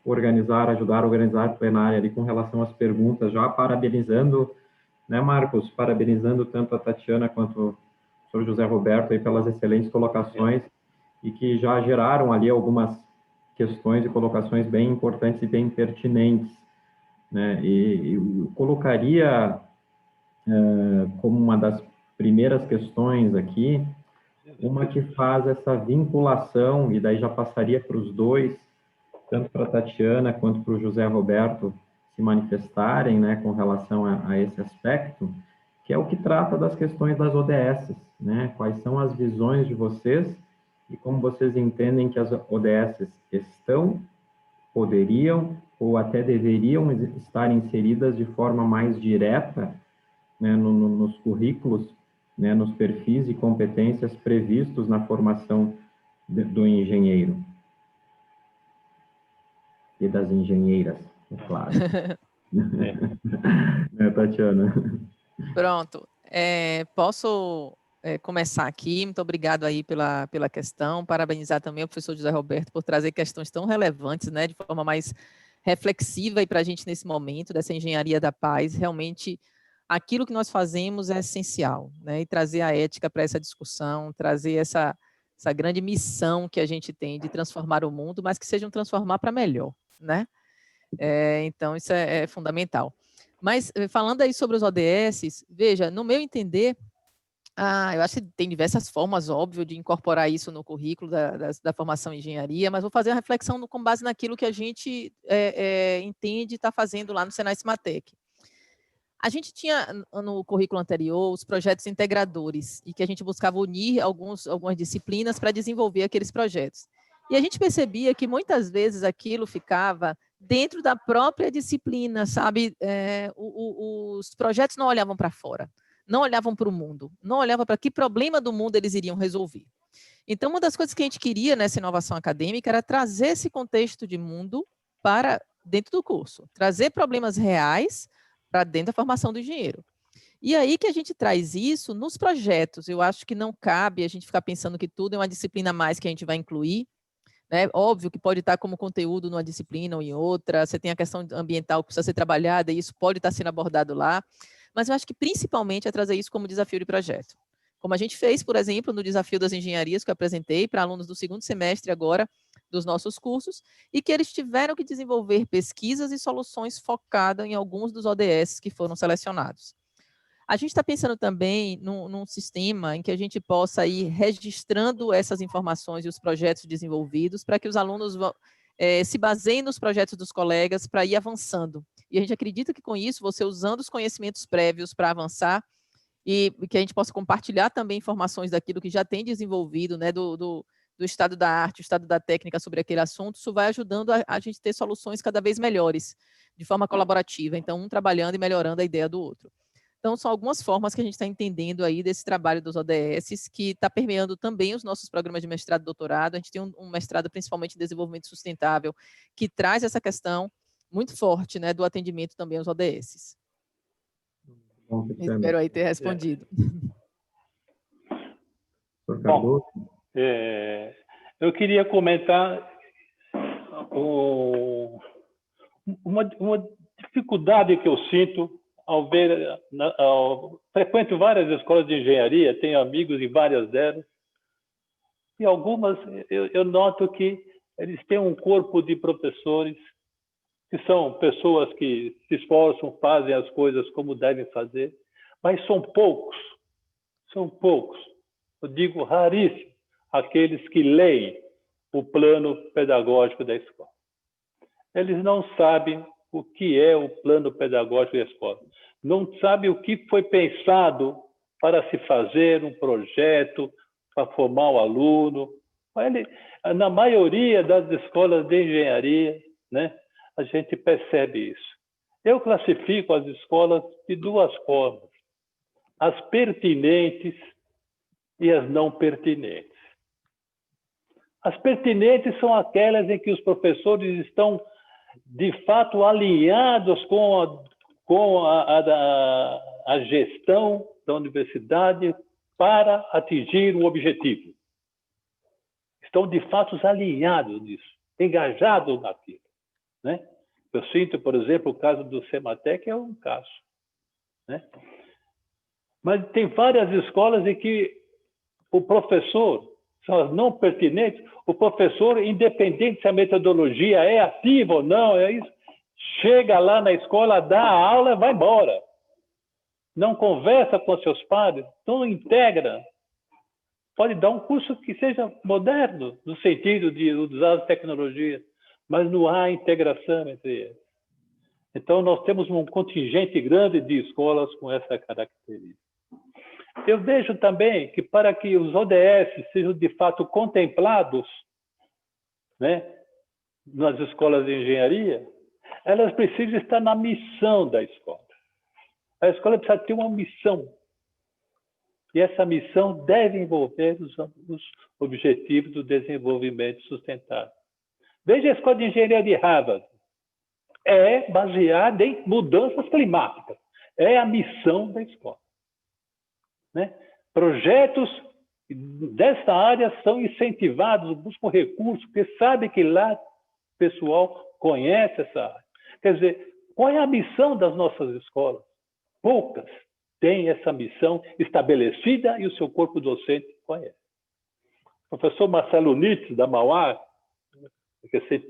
ajudar a organizar a plenária ali com relação às perguntas, já parabenizando, né, Marcos? Parabenizando tanto a Tatiana quanto o professor José Roberto aí pelas excelentes colocações e que já geraram ali algumas questões e colocações bem importantes e bem pertinentes, né? E eu colocaria como uma das primeiras questões aqui, uma que faz essa vinculação, e daí já passaria para os dois, tanto para a Tatiana quanto para o José Roberto se manifestarem, né, com relação a esse aspecto, que é o que trata das questões das ODS, né? Quais são as visões de vocês e como vocês entendem que as ODS estão, poderiam ou até deveriam estar inseridas de forma mais direta, né, nos currículos, né, nos perfis e competências previstos na formação do engenheiro e das engenheiras, é claro. Né, Tatiana? Pronto. Posso começar aqui. Muito obrigado aí pela questão. Parabenizar também o professor José Roberto por trazer questões tão relevantes, né, de forma mais reflexiva e para a gente nesse momento dessa engenharia da paz. Realmente, aquilo que nós fazemos é essencial, né, e trazer a ética para essa discussão, trazer essa grande missão que a gente tem de transformar o mundo, mas que seja um transformar para melhor, né? Então, isso é fundamental. Mas, falando aí sobre os ODS, veja, no meu entender, eu acho que tem diversas formas, óbvio, de incorporar isso no currículo da formação em engenharia, mas vou fazer uma reflexão com base naquilo que a gente entende e está fazendo lá no Senai Cimatec. A gente tinha no currículo anterior os projetos integradores, e que a gente buscava unir algumas disciplinas para desenvolver aqueles projetos. E a gente percebia que muitas vezes aquilo ficava dentro da própria disciplina, sabe? Os projetos não olhavam para fora, não olhavam para o mundo, não olhavam para que problema do mundo eles iriam resolver. Então, uma das coisas que a gente queria nessa inovação acadêmica era trazer esse contexto de mundo para dentro do curso, trazer problemas reais para dentro da formação do engenheiro. E aí que a gente traz isso nos projetos. Eu acho que não cabe a gente ficar pensando que tudo é uma disciplina a mais que a gente vai incluir, né? Óbvio que pode estar como conteúdo numa disciplina ou em outra, você tem a questão ambiental que precisa ser trabalhada e isso pode estar sendo abordado lá, mas eu acho que principalmente é trazer isso como desafio de projeto. Como a gente fez, por exemplo, no desafio das engenharias que eu apresentei para alunos do segundo semestre agora, dos nossos cursos, e que eles tiveram que desenvolver pesquisas e soluções focadas em alguns dos ODS que foram selecionados. A gente está pensando também num sistema em que a gente possa ir registrando essas informações e os projetos desenvolvidos para que os alunos se baseiem nos projetos dos colegas para ir avançando. E a gente acredita que com isso, você usando os conhecimentos prévios para avançar, e que a gente possa compartilhar também informações daquilo que já tem desenvolvido, né, do estado da arte, o estado da técnica sobre aquele assunto, isso vai ajudando a gente ter soluções cada vez melhores, de forma colaborativa. Então, um trabalhando e melhorando a ideia do outro. Então, são algumas formas que a gente está entendendo aí desse trabalho dos ODS, que está permeando também os nossos programas de mestrado e doutorado. A gente tem um mestrado principalmente em desenvolvimento sustentável, que traz essa questão muito forte, né, do atendimento também aos ODS. Bom, espero aí ter respondido. Bom, eu queria comentar uma dificuldade que eu sinto ao ver, frequento várias escolas de engenharia, tenho amigos em várias delas, e algumas eu noto que eles têm um corpo de professores que são pessoas que se esforçam, fazem as coisas como devem fazer, mas são poucos, eu digo raríssimos, aqueles que leem o plano pedagógico da escola. Eles não sabem o que é o plano pedagógico da escola, não sabem o que foi pensado para se fazer um projeto, para formar o aluno. Na maioria das escolas de engenharia, né, a gente percebe isso. Eu classifico as escolas de duas formas: as pertinentes e as não pertinentes. As pertinentes são aquelas em que os professores estão, de fato, alinhados com a gestão da universidade para atingir um objetivo. Estão, de fato, alinhados nisso, engajados naquilo, né? Eu sinto, por exemplo, o caso do Sematec é um caso, né? Mas tem várias escolas em que o professor, são as não pertinentes, o professor, independente se a metodologia é ativa ou não, é isso, chega lá na escola, dá a aula e vai embora. Não conversa com seus pares, não integra. Pode dar um curso que seja moderno, no sentido de usar as tecnologias, mas não há integração entre eles. Então, nós temos um contingente grande de escolas com essa característica. Eu vejo também que, para que os ODS sejam, de fato, contemplados, né, nas escolas de engenharia, elas precisam estar na missão da escola. A escola precisa ter uma missão. E essa missão deve envolver os objetivos do desenvolvimento sustentável. Veja a escola de engenharia de Harvard. É baseada em mudanças climáticas. É a missão da escola, né? Projetos dessa área são incentivados, buscam recursos, porque sabem que lá o pessoal conhece essa área. Quer dizer, qual é a missão das nossas escolas? Poucas têm essa missão estabelecida e o seu corpo docente conhece. O professor Marcelo Nitz, da Mauá,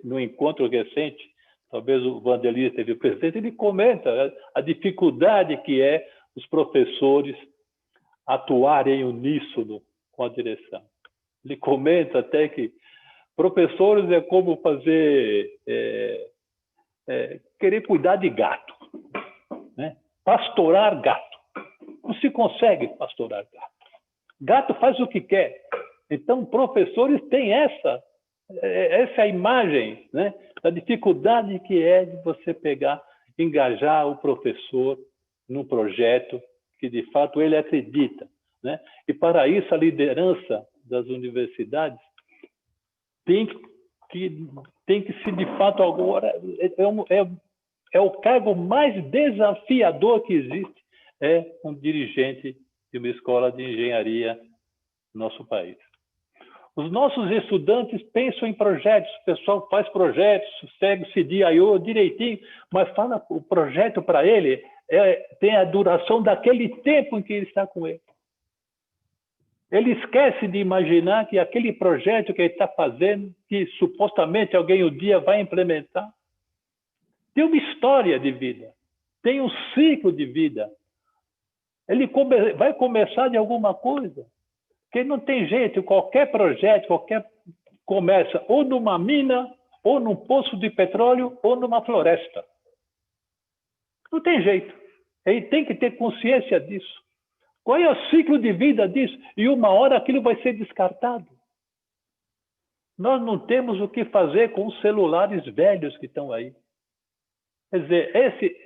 no encontro recente, talvez o Vanderlei esteve presente, ele comenta a dificuldade que é os professores atuarem uníssono com a direção. Ele comenta até que professores é como querer cuidar de gato, né? Pastorar gato. Não se consegue pastorar gato. Gato faz o que quer. Então, professores têm essa imagem, né, da dificuldade que é de você engajar o professor num projeto que, de fato, ele acredita, né? E, para isso, a liderança das universidades tem que ser, de fato, agora, é o cargo mais desafiador que existe, é um dirigente de uma escola de engenharia no nosso país. Os nossos estudantes pensam em projetos, o pessoal faz projetos, segue o CDIO direitinho, mas fala o projeto para ele tem a duração daquele tempo em que ele está com ele. Ele esquece de imaginar que aquele projeto que ele está fazendo, que supostamente alguém um dia vai implementar, tem uma história de vida, tem um ciclo de vida. Ele vai começar de alguma coisa. Porque não tem jeito, qualquer projeto, começa ou numa mina, ou num poço de petróleo, ou numa floresta. Não tem jeito. Ele tem que ter consciência disso. Qual é o ciclo de vida disso? E uma hora aquilo vai ser descartado. Nós não temos o que fazer com os celulares velhos que estão aí. Quer dizer,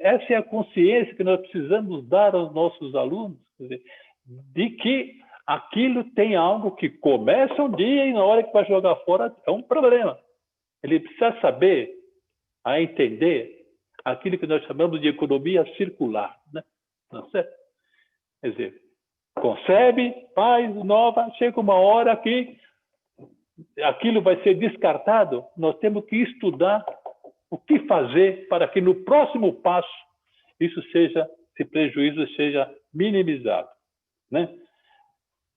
essa é a consciência que nós precisamos dar aos nossos alunos, quer dizer, de que aquilo tem algo que começa um dia e na hora que vai jogar fora é um problema. Ele precisa saber, entender aquilo que nós chamamos de economia circular, né? Não é certo? Quer dizer, concebe, faz, inova, chega uma hora que aquilo vai ser descartado, nós temos que estudar O que fazer para que no próximo passo esse prejuízo seja minimizado, né?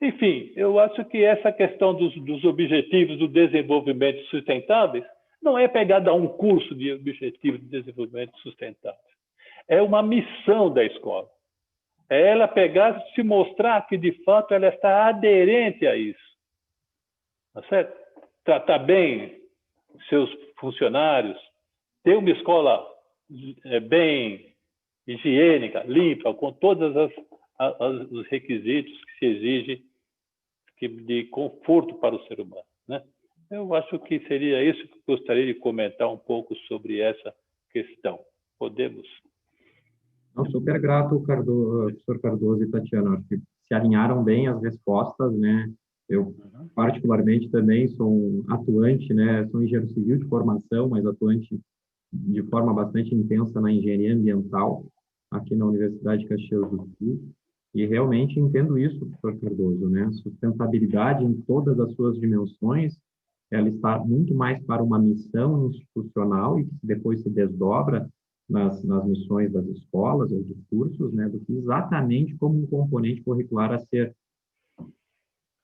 Enfim, eu acho que essa questão dos objetivos do desenvolvimento sustentáveis não é pegada a um curso de objetivos de desenvolvimento sustentável. É uma missão da escola. É ela pegar e se mostrar que, de fato, ela está aderente a isso. Tá certo? Tratar bem seus funcionários, ter uma escola bem higiênica, limpa, com todos os requisitos que se exige de conforto para o ser humano, né? Eu acho que seria isso que eu gostaria de comentar um pouco sobre essa questão. Podemos? Não, super grato, professor Cardoso e Tatiana. Acho que se alinharam bem as respostas, né? Eu, particularmente, também sou um atuante, né? Sou engenheiro civil de formação, mas atuante de forma bastante intensa na engenharia ambiental, aqui na Universidade de Caxias do Sul. E realmente entendo isso, professor Cardoso, né? Sustentabilidade em todas as suas dimensões, ela está muito mais para uma missão institucional e que depois se desdobra nas missões das escolas ou dos cursos, né? Do que exatamente como um componente curricular a ser,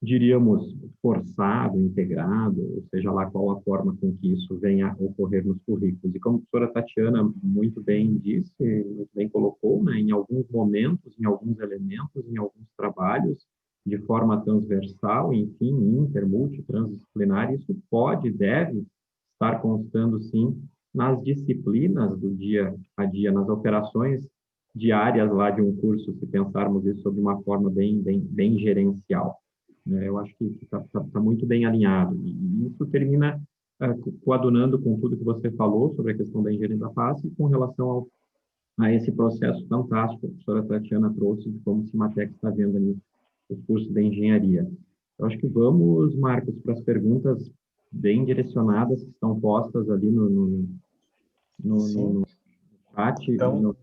diríamos, forçado, integrado, ou seja lá qual a forma com que isso venha a ocorrer nos currículos. E como a professora Tatiana muito bem disse, muito bem colocou, né, em alguns momentos, em alguns elementos, em alguns trabalhos, de forma transversal, enfim, inter, multi, transdisciplinar, isso pode, deve estar constando, sim, nas disciplinas do dia a dia, nas operações diárias lá de um curso, se pensarmos isso sob uma forma bem gerencial. Eu acho que está muito bem alinhado. E isso termina coadunando com tudo que você falou sobre a questão da engenharia da face e com relação a esse processo fantástico que a professora Tatiana trouxe de como o Cimatec está vendo ali os cursos de engenharia. Eu acho que vamos, Marcos, para as perguntas bem direcionadas que estão postas ali no chat. Então,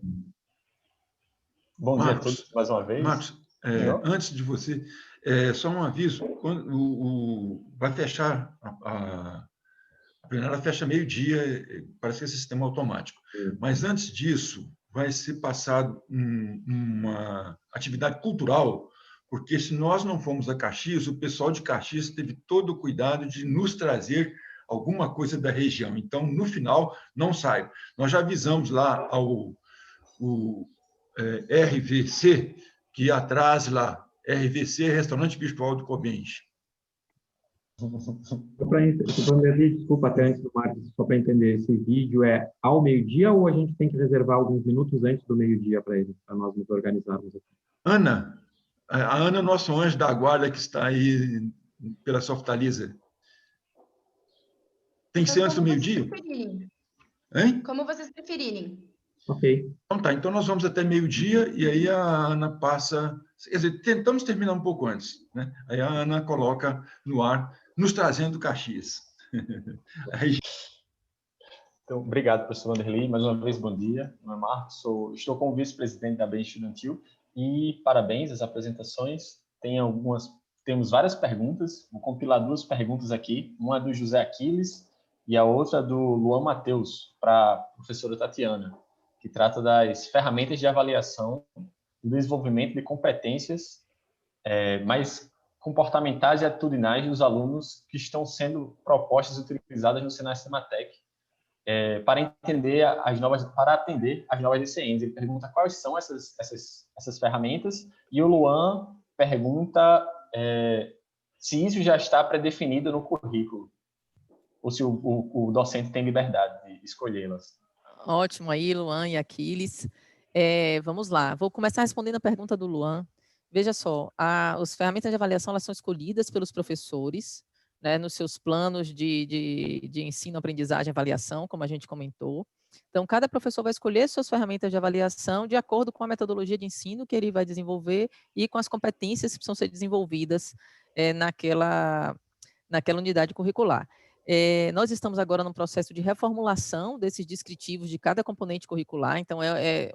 bom Marcos, dia a todos mais uma vez. Marcos, antes de você, só um aviso, quando vai fechar, a plenária fecha meio-dia, parece que é sistema automático. Mas antes disso, vai ser passado uma atividade cultural, porque se nós não fomos a Caxias, o pessoal de Caxias teve todo o cuidado de nos trazer alguma coisa da região. Então, no final, não sai. Nós já avisamos lá ao RVC, que atrás lá, RVC, Restaurante Virtual do Cobenche. Desculpa, até antes do Marcos, só para entender, esse vídeo é ao meio-dia ou a gente tem que reservar alguns minutos antes do meio-dia para ele, para nós nos organizarmos aqui? Ana, a Ana, nosso anjo da guarda que está aí pela Softaliza. Tem que ser antes do meio-dia? Hein? Como vocês preferirem. Ok. Então tá, então nós vamos até meio-dia e aí a Ana passa... Quer dizer, tentamos terminar um pouco antes, né? Aí a Ana coloca no ar, nos trazendo Caxias. Aí... Então, obrigado, professor Vanderlei. Mais uma vez, bom dia. Meu nome é Marcos, estou como vice-presidente da BEM Estudantil e parabéns às apresentações. Temos várias perguntas, vou compilar duas perguntas aqui. Uma é do José Aquiles e a outra do Luan Matheus, para a professora Tatiana, que trata das ferramentas de avaliação e desenvolvimento de competências mais comportamentais e atitudinais dos alunos que estão sendo propostas e utilizadas no Senai Cimatec para atender as novas DCNs. Ele pergunta quais são essas ferramentas e o Luan pergunta se isso já está pré-definido no currículo ou se o docente tem liberdade de escolhê-las. Ótimo aí, Luan e Aquiles. Vamos lá, vou começar respondendo a pergunta do Luan. Veja só, as ferramentas de avaliação elas são escolhidas pelos professores, né, nos seus planos de ensino, aprendizagem e avaliação, como a gente comentou. Então, cada professor vai escolher suas ferramentas de avaliação de acordo com a metodologia de ensino que ele vai desenvolver e com as competências que precisam ser desenvolvidas naquela unidade curricular. Nós estamos agora num processo de reformulação desses descritivos de cada componente curricular, então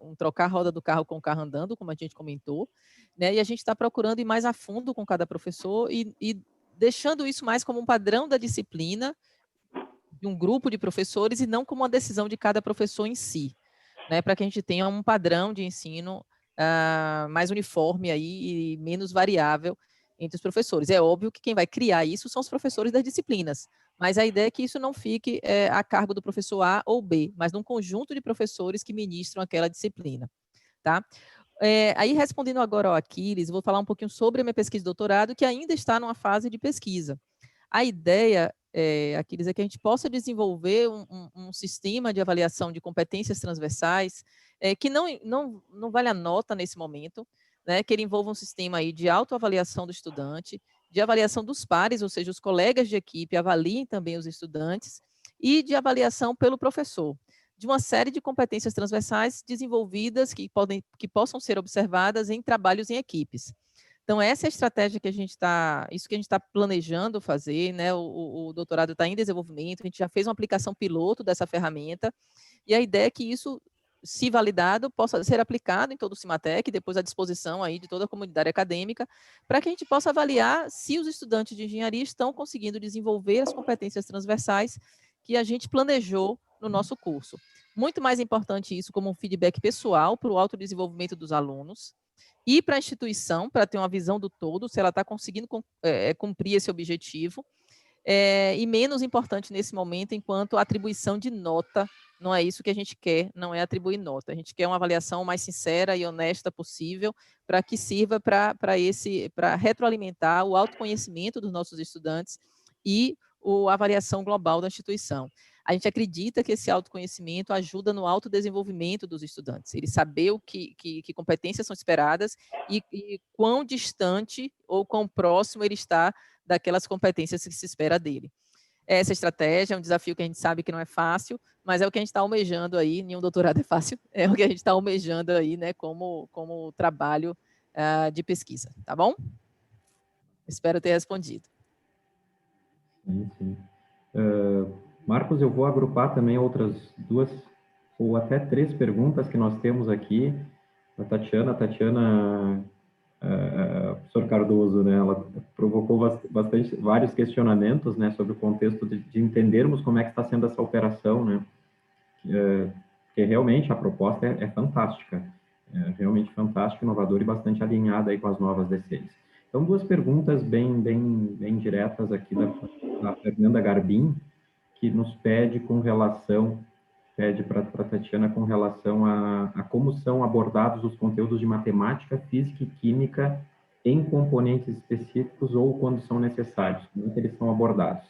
um trocar a roda do carro com o carro andando, como a gente comentou, né? E a gente está procurando ir mais a fundo com cada professor e deixando isso mais como um padrão da disciplina, um grupo de professores e não como uma decisão de cada professor em si, né, para que a gente tenha um padrão de ensino mais uniforme aí e menos variável entre os professores. É óbvio que quem vai criar isso são os professores das disciplinas, mas a ideia é que isso não fique a cargo do professor A ou B, mas num conjunto de professores que ministram aquela disciplina, tá? Aí, respondendo agora ao Aquiles, vou falar um pouquinho sobre a minha pesquisa de doutorado, que ainda está numa fase de pesquisa. A ideia, Aquiles, é que a gente possa desenvolver um sistema de avaliação de competências transversais que não vale a nota nesse momento, né, que ele envolva um sistema aí de autoavaliação do estudante, de avaliação dos pares, ou seja, os colegas de equipe avaliem também os estudantes, e de avaliação pelo professor, de uma série de competências transversais desenvolvidas que possam ser observadas em trabalhos em equipes. Então, essa é a estratégia que a gente está, isso que a gente está planejando fazer, né? O doutorado está em desenvolvimento, a gente já fez uma aplicação piloto dessa ferramenta, e a ideia é que isso, se validado, possa ser aplicado em todo o Cimatec, depois à disposição aí de toda a comunidade acadêmica, para que a gente possa avaliar se os estudantes de engenharia estão conseguindo desenvolver as competências transversais que a gente planejou no nosso curso. Muito mais importante isso como um feedback pessoal para o autodesenvolvimento dos alunos, e para a instituição, para ter uma visão do todo, se ela está conseguindo cumprir esse objetivo, e menos importante nesse momento, enquanto atribuição de nota, não é isso que a gente quer, não é atribuir nota, a gente quer uma avaliação mais sincera e honesta possível, para que sirva para retroalimentar o autoconhecimento dos nossos estudantes e a avaliação global da instituição. A gente acredita que esse autoconhecimento ajuda no autodesenvolvimento dos estudantes, ele saber que competências são esperadas e quão distante ou quão próximo ele está daquelas competências que se espera dele. Essa estratégia é um desafio que a gente sabe que não é fácil, mas é o que a gente está almejando aí, nenhum doutorado é fácil, é o que a gente está almejando aí, né, como trabalho de pesquisa, tá bom? Espero ter respondido. Sim. Marcos, eu vou agrupar também outras 2 ou até 3 perguntas que nós temos aqui. A Tatiana, professor Cardoso, né, ela provocou vários questionamentos, né, sobre o contexto de entendermos como é que está sendo essa operação, né, porque realmente a proposta é fantástica, realmente fantástica, inovadora e bastante alinhada aí com as novas DCs. Então, 2 perguntas bem diretas aqui da Fernanda Garbim, que nos pede para a Tatiana com relação a como são abordados os conteúdos de matemática, física e química em componentes específicos ou quando são necessários, como eles são abordados.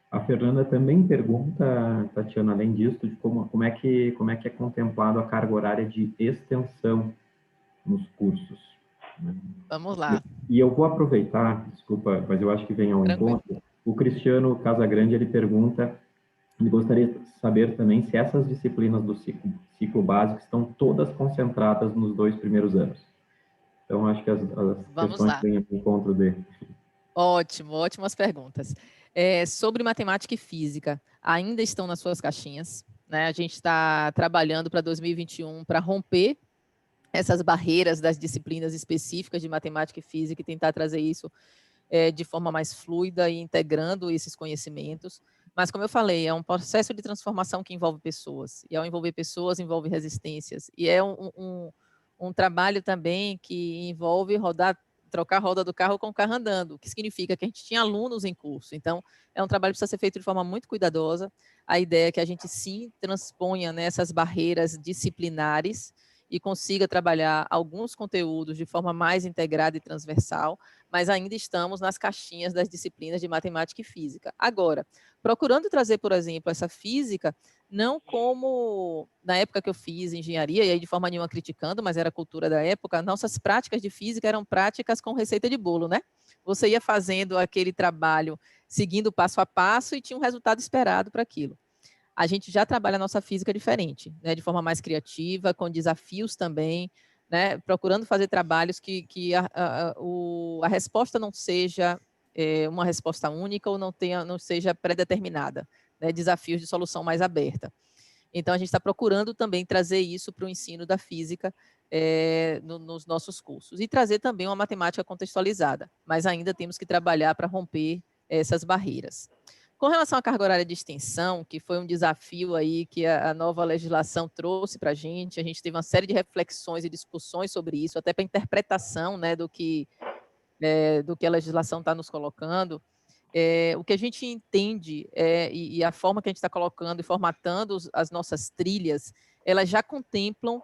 A Fernanda também pergunta, Tatiana, além disso, de como é que é contemplado a carga horária de extensão nos cursos. Vamos lá. E eu vou aproveitar, desculpa, mas eu acho que vem ao encontro. O Cristiano Casagrande, ele pergunta, ele gostaria de saber também se essas disciplinas do ciclo básico estão todas concentradas nos 2 primeiros anos. Então, acho que as questões vêm ao encontro dele. Ótimo, ótimas perguntas. Sobre matemática e física, ainda estão nas suas caixinhas, né? A gente está trabalhando para 2021 para romper essas barreiras das disciplinas específicas de matemática e física e tentar trazer isso de forma mais fluida e integrando esses conhecimentos. Mas, como eu falei, é um processo de transformação que envolve pessoas. E, ao envolver pessoas, envolve resistências. E é um trabalho também que envolve trocar a roda do carro com o carro andando, o que significa que a gente tinha alunos em curso. Então, é um trabalho que precisa ser feito de forma muito cuidadosa. A ideia é que a gente, sim, transponha nessas barreiras disciplinares e consiga trabalhar alguns conteúdos de forma mais integrada e transversal, mas ainda estamos nas caixinhas das disciplinas de matemática e física. Agora, procurando trazer, por exemplo, essa física, não como na época que eu fiz engenharia, e aí de forma nenhuma criticando, mas era a cultura da época, nossas práticas de física eram práticas com receita de bolo, né? Você ia fazendo aquele trabalho seguindo passo a passo e tinha um resultado esperado para aquilo. A gente já trabalha a nossa física diferente, né, de forma mais criativa, com desafios também, né, procurando fazer trabalhos que a resposta não seja uma resposta única ou não seja pré-determinada, né, desafios de solução mais aberta. Então, a gente está procurando também trazer isso para o ensino da física nos nossos cursos e trazer também uma matemática contextualizada, mas ainda temos que trabalhar para romper essas barreiras. Com relação à carga horária de extensão, que foi um desafio aí que a nova legislação trouxe para a gente teve uma série de reflexões e discussões sobre isso, até para interpretação, né, do que a legislação está nos colocando. O que a gente entende e a forma que a gente está colocando e formatando as nossas trilhas, elas já contemplam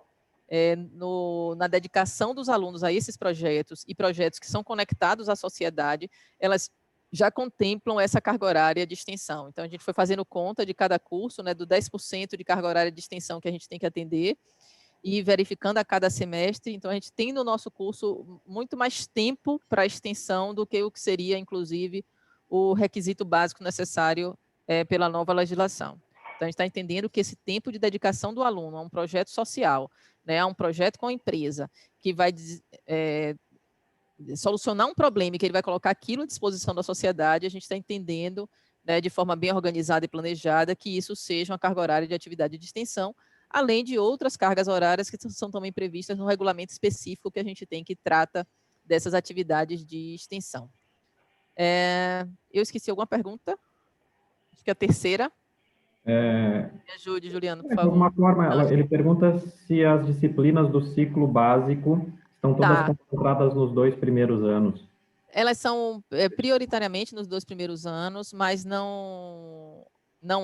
na dedicação dos alunos a esses projetos e projetos que são conectados à sociedade, elas já contemplam essa carga horária de extensão. Então, a gente foi fazendo conta de cada curso, né, do 10% de carga horária de extensão que a gente tem que atender e verificando a cada semestre. Então, a gente tem no nosso curso muito mais tempo para extensão do que o que seria, inclusive, o requisito básico necessário pela nova legislação. Então, a gente está entendendo que esse tempo de dedicação do aluno a um projeto social, né, a um projeto com a empresa, que vai solucionar um problema e que ele vai colocar aquilo à disposição da sociedade, a gente está entendendo, né, de forma bem organizada e planejada, que isso seja uma carga horária de atividade de extensão, além de outras cargas horárias que são também previstas no regulamento específico que a gente tem, que trata dessas atividades de extensão. Eu esqueci alguma pergunta? Acho que a terceira. Me ajude, Juliano, por favor. De alguma forma, ele pergunta se as disciplinas do ciclo básico estão todas concentradas nos 2 primeiros anos. Elas são prioritariamente nos 2 primeiros anos, mas não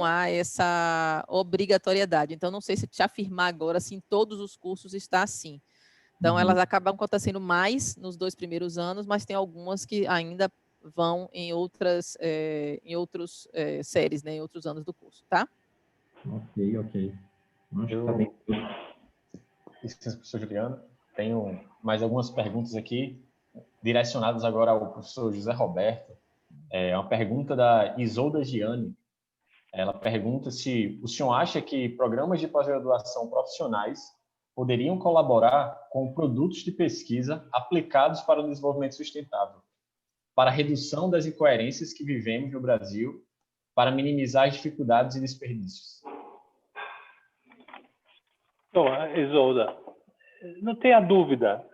há essa obrigatoriedade. Então, não sei se te afirmar agora se em todos os cursos está assim. Então, elas acabam acontecendo mais nos 2 primeiros anos, mas tem algumas que ainda vão em outras séries, né, em outros anos do curso, tá? Ok. Acho que tá bem. Licença, professor Juliano. Tenho mais algumas perguntas aqui, direcionadas agora ao professor José Roberto. Uma pergunta da Isolda Gianni. Ela pergunta se o senhor acha que programas de pós-graduação profissionais poderiam colaborar com produtos de pesquisa aplicados para o desenvolvimento sustentável, para a redução das incoerências que vivemos no Brasil, para minimizar as dificuldades e desperdícios. Então, Isolda, não tenha dúvida,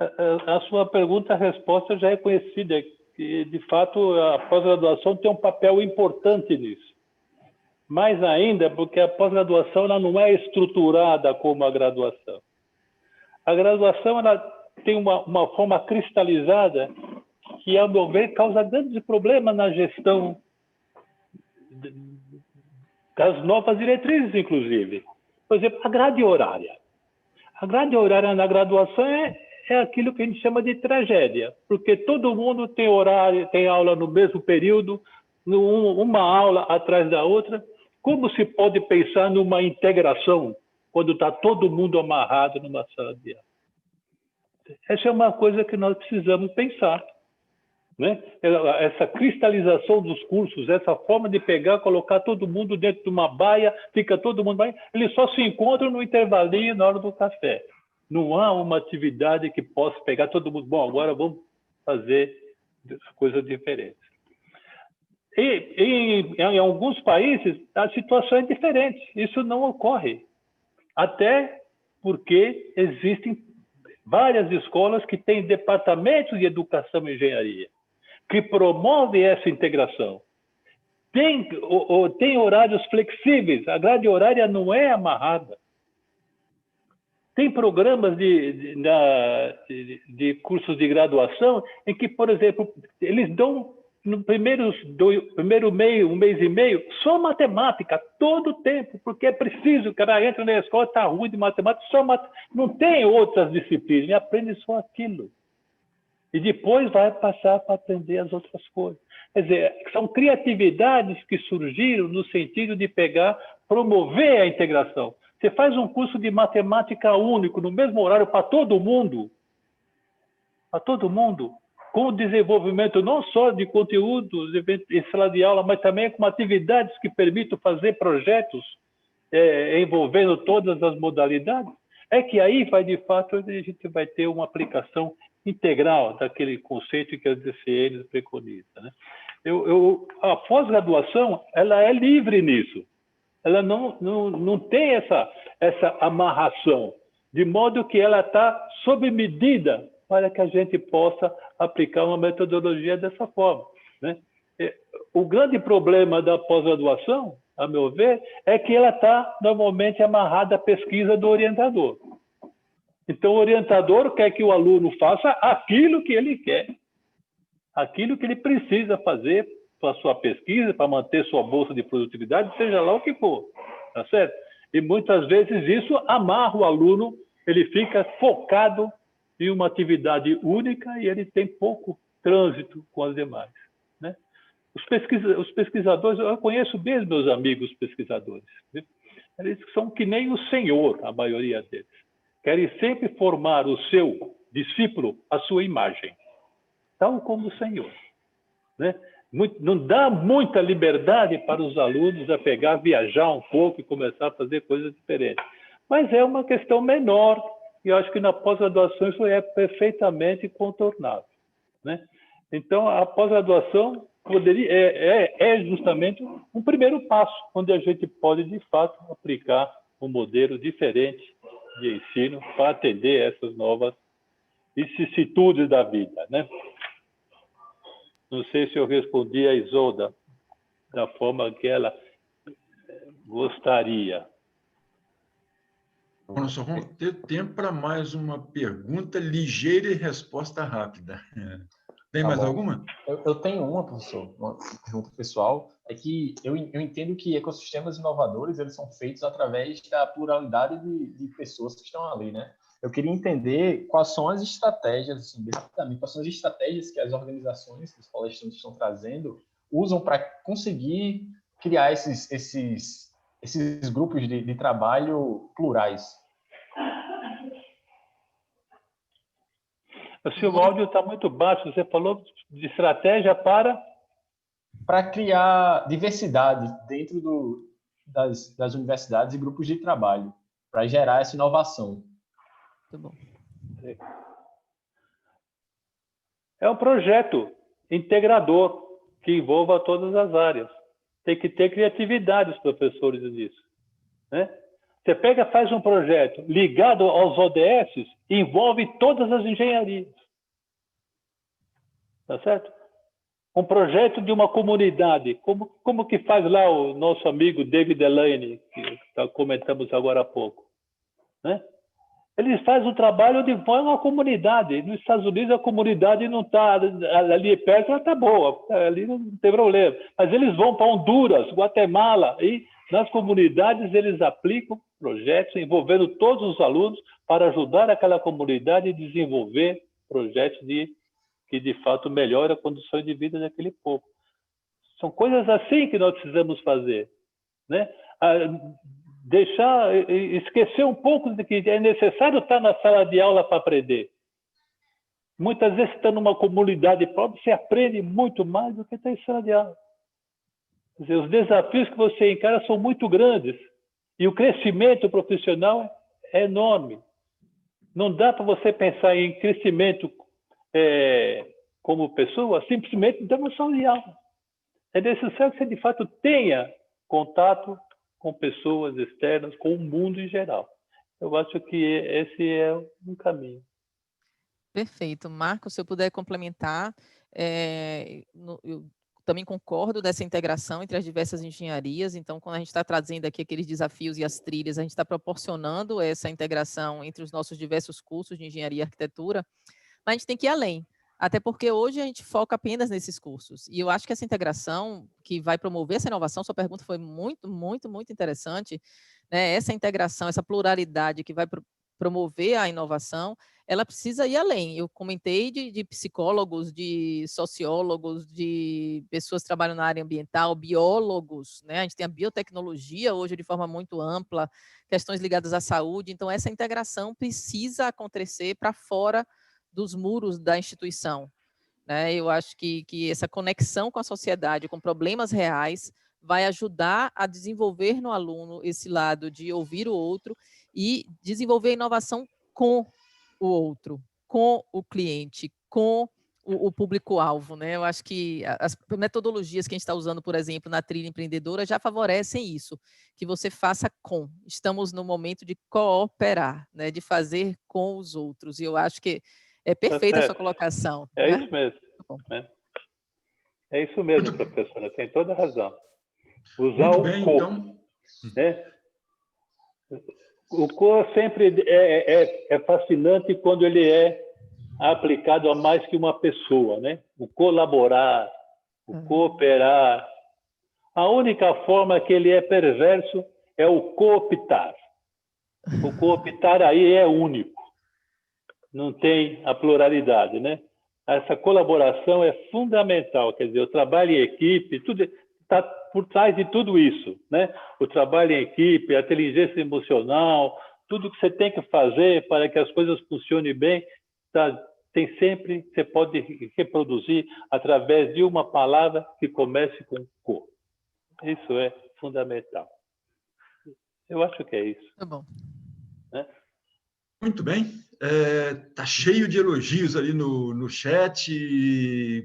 a sua pergunta, a resposta já é conhecida, que de fato a pós-graduação tem um papel importante nisso. Mais ainda porque a pós-graduação ela não é estruturada como a graduação. A graduação ela tem uma forma cristalizada que, ao meu ver, causa grandes problemas na gestão das novas diretrizes, inclusive. Por exemplo, a grade horária. A grade horária na graduação é aquilo que a gente chama de tragédia, porque todo mundo tem horário, tem aula no mesmo período, uma aula atrás da outra. Como se pode pensar numa integração quando está todo mundo amarrado numa sala de aula? Essa é uma coisa que nós precisamos pensar, né? Essa cristalização dos cursos, essa forma de pegar, colocar todo mundo dentro de uma baia, fica todo mundo bem, eles só se encontram no intervalinho na hora do café. Não há uma atividade que possa pegar todo mundo. Bom, agora vamos fazer coisas diferentes. E em alguns países a situação é diferente. Isso não ocorre, até porque existem várias escolas que têm departamentos de educação e engenharia que promovem essa integração. Tem horários flexíveis, a grade horária não é amarrada. Tem programas de cursos de graduação em que, por exemplo, eles dão no primeiro um mês e meio, só matemática, todo o tempo, porque é preciso, o cara entra na escola, está ruim de matemática, não tem outras disciplinas, ele aprende só aquilo. E depois vai passar para aprender as outras coisas. Quer dizer, são criatividades que surgiram no sentido de promover a integração. Você faz um curso de matemática único, no mesmo horário, para todo mundo, com o desenvolvimento não só de conteúdos em sala de aula, mas também com atividades que permitam fazer projetos envolvendo todas as modalidades, é que aí de fato, a gente vai ter uma aplicação integral daquele conceito que a DCN preconiza, né? A pós-graduação, ela é livre nisso. Ela não tem essa amarração, de modo que ela está sob medida para que a gente possa aplicar uma metodologia dessa forma, né? O grande problema da pós-graduação, a meu ver, é que ela está normalmente amarrada à pesquisa do orientador. Então, o orientador quer que o aluno faça aquilo que ele quer, aquilo que ele precisa fazer para a sua pesquisa, para manter sua bolsa de produtividade, seja lá o que for, tá certo? E muitas vezes isso amarra o aluno, ele fica focado em uma atividade única e ele tem pouco trânsito com as demais, né? Os pesquisadores, eu conheço bem os meus amigos pesquisadores, né? Eles são que nem o senhor, a maioria deles. Querem sempre formar o seu discípulo à sua imagem, tal como o senhor, né? Não dá muita liberdade para os alunos a pegar, viajar um pouco e começar a fazer coisas diferentes. Mas é uma questão menor, e eu acho que na pós-graduação isso é perfeitamente contornável, né? Então, a pós-graduação é justamente um primeiro passo, onde a gente pode, de fato, aplicar um modelo diferente de ensino para atender essas novas vicissitudes da vida, né? Não sei se eu respondi a Isolda da forma que ela gostaria. Bom, nós só vamos ter tempo para mais uma pergunta ligeira e resposta rápida. Tem mais alguma? Eu tenho uma, professor, uma pergunta pessoal, é que eu entendo que ecossistemas inovadores eles são feitos através da pluralidade de pessoas que estão ali, né? Eu queria entender quais são as estratégias, assim, bem rapidamente, quais são as estratégias que as organizações, que os palestrantes estão trazendo, usam para conseguir criar esses grupos de trabalho plurais. O seu áudio está muito baixo. Você falou de estratégia para criar diversidade dentro das universidades e grupos de trabalho, para gerar essa inovação. Muito bom. É um projeto integrador que envolva todas as áreas. Tem que ter criatividade os professores nisso, né? Você pega, faz um projeto ligado aos ODS, envolve todas as engenharias. Tá certo? Um projeto de uma comunidade, como que faz lá o nosso amigo David Delaney, que comentamos agora há pouco, né? Ele faz um trabalho onde vai uma comunidade. Nos Estados Unidos, a comunidade não está ali perto, ela está boa, ali não tem problema. Mas eles vão para Honduras, Guatemala, e nas comunidades eles aplicam projetos envolvendo todos os alunos para ajudar aquela comunidade a desenvolver projetos que, de fato, melhoram a condição de vida daquele povo. São coisas assim que nós precisamos fazer, né? Esquecer um pouco de que é necessário estar na sala de aula para aprender. Muitas vezes, está numa comunidade própria, você aprende muito mais do que está em sala de aula. Quer dizer, os desafios que você encara são muito grandes e o crescimento profissional é enorme. Não dá para você pensar em crescimento como pessoa simplesmente dando uma sala de aula. É necessário que você, de fato, tenha contato com pessoas externas, com o mundo em geral. Eu acho que esse é um caminho. Perfeito. Marcos, se eu puder complementar, eu também concordo dessa integração entre as diversas engenharias. Então, quando a gente está trazendo aqui aqueles desafios e as trilhas, a gente está proporcionando essa integração entre os nossos diversos cursos de engenharia e arquitetura, mas a gente tem que ir além. Até porque hoje a gente foca apenas nesses cursos. E eu acho que essa integração que vai promover essa inovação, sua pergunta foi muito, muito, muito interessante, né? Essa integração, essa pluralidade que vai promover a inovação, ela precisa ir além. Eu comentei de psicólogos, de sociólogos, de pessoas que trabalham na área ambiental, biólogos, né? A gente tem a biotecnologia hoje de forma muito ampla, questões ligadas à saúde. Então, essa integração precisa acontecer para fora dos muros da instituição, né? Eu acho que essa conexão com a sociedade, com problemas reais, vai ajudar a desenvolver no aluno esse lado de ouvir o outro e desenvolver a inovação com o outro, com o cliente, com o público-alvo, né? Eu acho que as metodologias que a gente está usando, por exemplo, na trilha empreendedora, já favorecem isso, que você faça com. Estamos no momento de cooperar, né? De fazer com os outros. E eu acho que é perfeita a sua colocação. É né? isso mesmo. É isso mesmo, professora, tem toda a razão. Usar Muito o bem, co, então. né? O co sempre é fascinante quando ele é aplicado a mais que uma pessoa, né? O colaborar, o cooperar. A única forma que ele é perverso é o cooptar. O cooptar aí é único. Não tem a pluralidade, né? Essa colaboração é fundamental, quer dizer, o trabalho em equipe, tudo está por trás de tudo isso, né? O trabalho em equipe, a inteligência emocional, tudo que você tem que fazer para que as coisas funcionem bem, tem sempre, você pode reproduzir através de uma palavra que comece com co. Isso é fundamental. Eu acho que é isso. Tá bom. Né? Muito bem. Tá cheio de elogios ali no chat.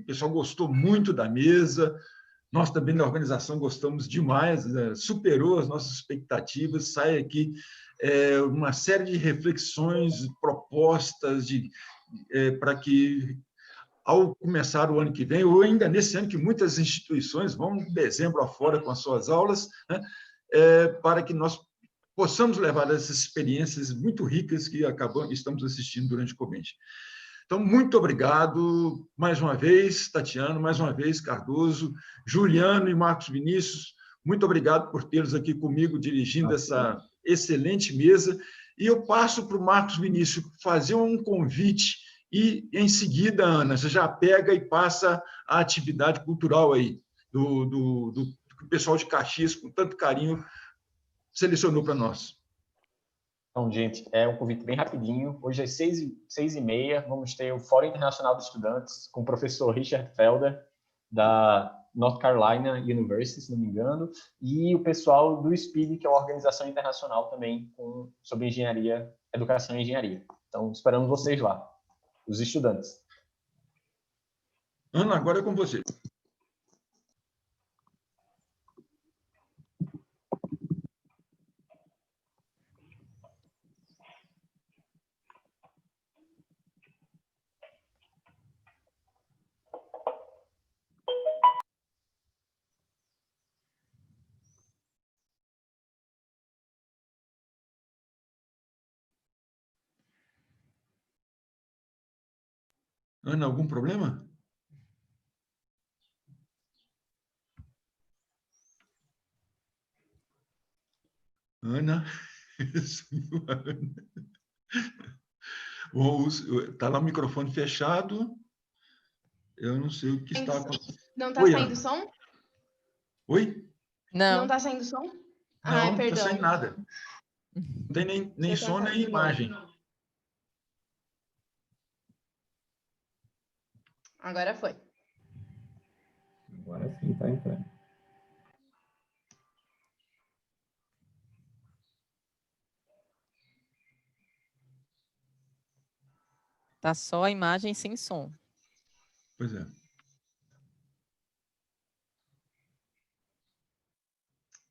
O pessoal gostou muito da mesa. Nós também da organização gostamos demais, superou as nossas expectativas. Sai aqui uma série de reflexões, propostas para que, ao começar o ano que vem, ou ainda nesse ano que muitas instituições vão de dezembro afora com as suas aulas, né, para que nós possamos levar essas experiências muito ricas que estamos assistindo durante o Covente. Então, muito obrigado mais uma vez, Tatiana, mais uma vez, Cardoso, Juliano e Marcos Vinícius, muito obrigado por tê-los aqui comigo dirigindo essa excelente mesa. E eu passo para o Marcos Vinícius fazer um convite e, em seguida, Ana, você já pega e passa a atividade cultural aí, do pessoal de Caxias, com tanto carinho, selecionou para nós. Então, gente, é um convite bem rapidinho. Hoje às 6h30, vamos ter o Fórum Internacional de Estudantes com o professor Richard Felder, da North Carolina University, se não me engano, e o pessoal do SPID, que é uma organização internacional também sobre engenharia, educação e engenharia. Então, esperamos vocês lá, os estudantes. Ana, agora é com você. Ana, algum problema? Ana? Está lá o microfone fechado. Eu não sei o que está acontecendo. Não está saindo som? Oi? Não está saindo som? Não, não está perdão. saindo nada. Não tem nem som, nem imagem. Agora foi. Agora sim está entrando. Tá só a imagem sem som. Pois é.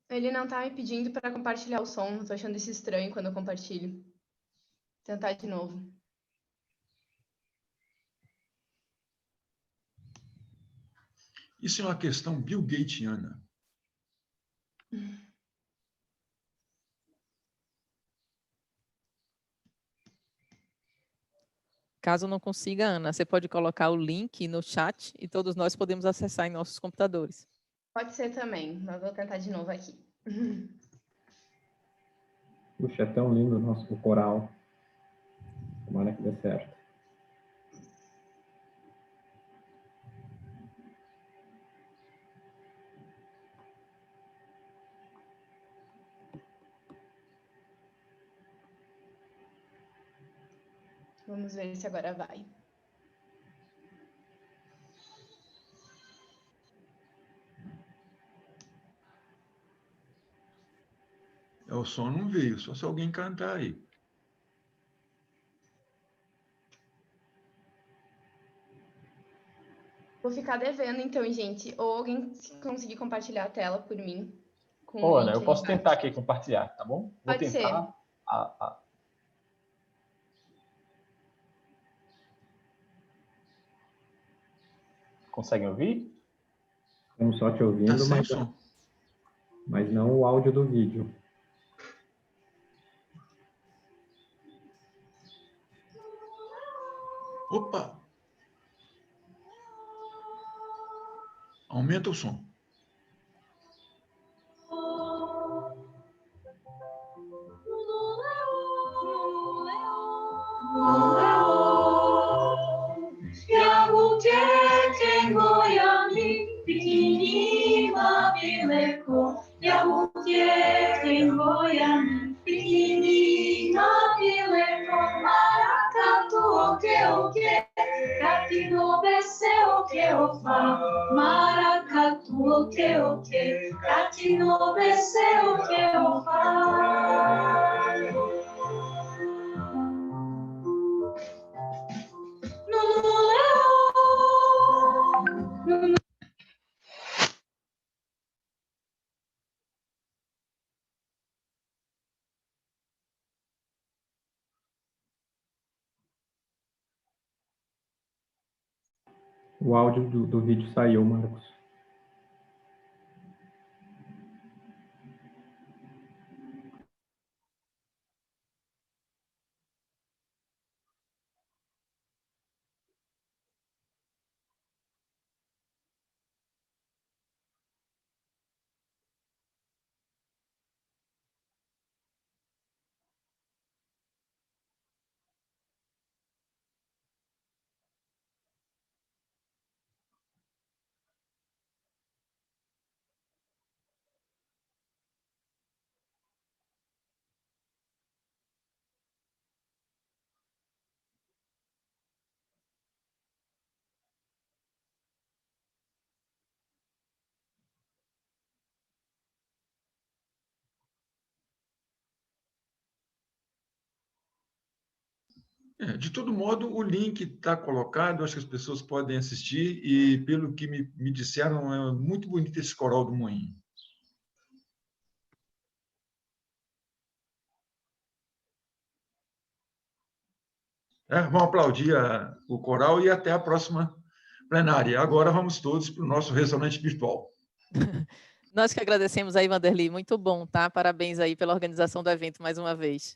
Ele não está me pedindo para compartilhar o som. Estou achando isso estranho quando eu compartilho. Vou tentar de novo. Isso é uma questão Bill Gatesiana. Caso não consiga, Ana, você pode colocar o link no chat e todos nós podemos acessar em nossos computadores. Pode ser também, mas vou tentar de novo aqui. Puxa, é tão lindo o nosso coral. Tomara que dê certo. Vamos ver se agora vai. O som não veio, só se alguém cantar aí. Vou ficar devendo, então, gente. Ou alguém conseguir compartilhar a tela por mim. Ô, Ana, eu posso tentar aqui compartilhar, tá bom? Vou Pode tentar. ser. Conseguem ouvir? Estamos só te Tá ouvindo, sem som. mas não o áudio do vídeo. Opa! Aumenta o som. O áudio do vídeo saiu, Marcos. De todo modo, o link está colocado, acho que as pessoas podem assistir, e pelo que me disseram, é muito bonito esse coral do Moinho. Vamos aplaudir o coral e até a próxima plenária. Agora vamos todos para o nosso restaurante virtual. Nós que agradecemos aí, Vanderlei, muito bom, tá? Parabéns aí pela organização do evento mais uma vez.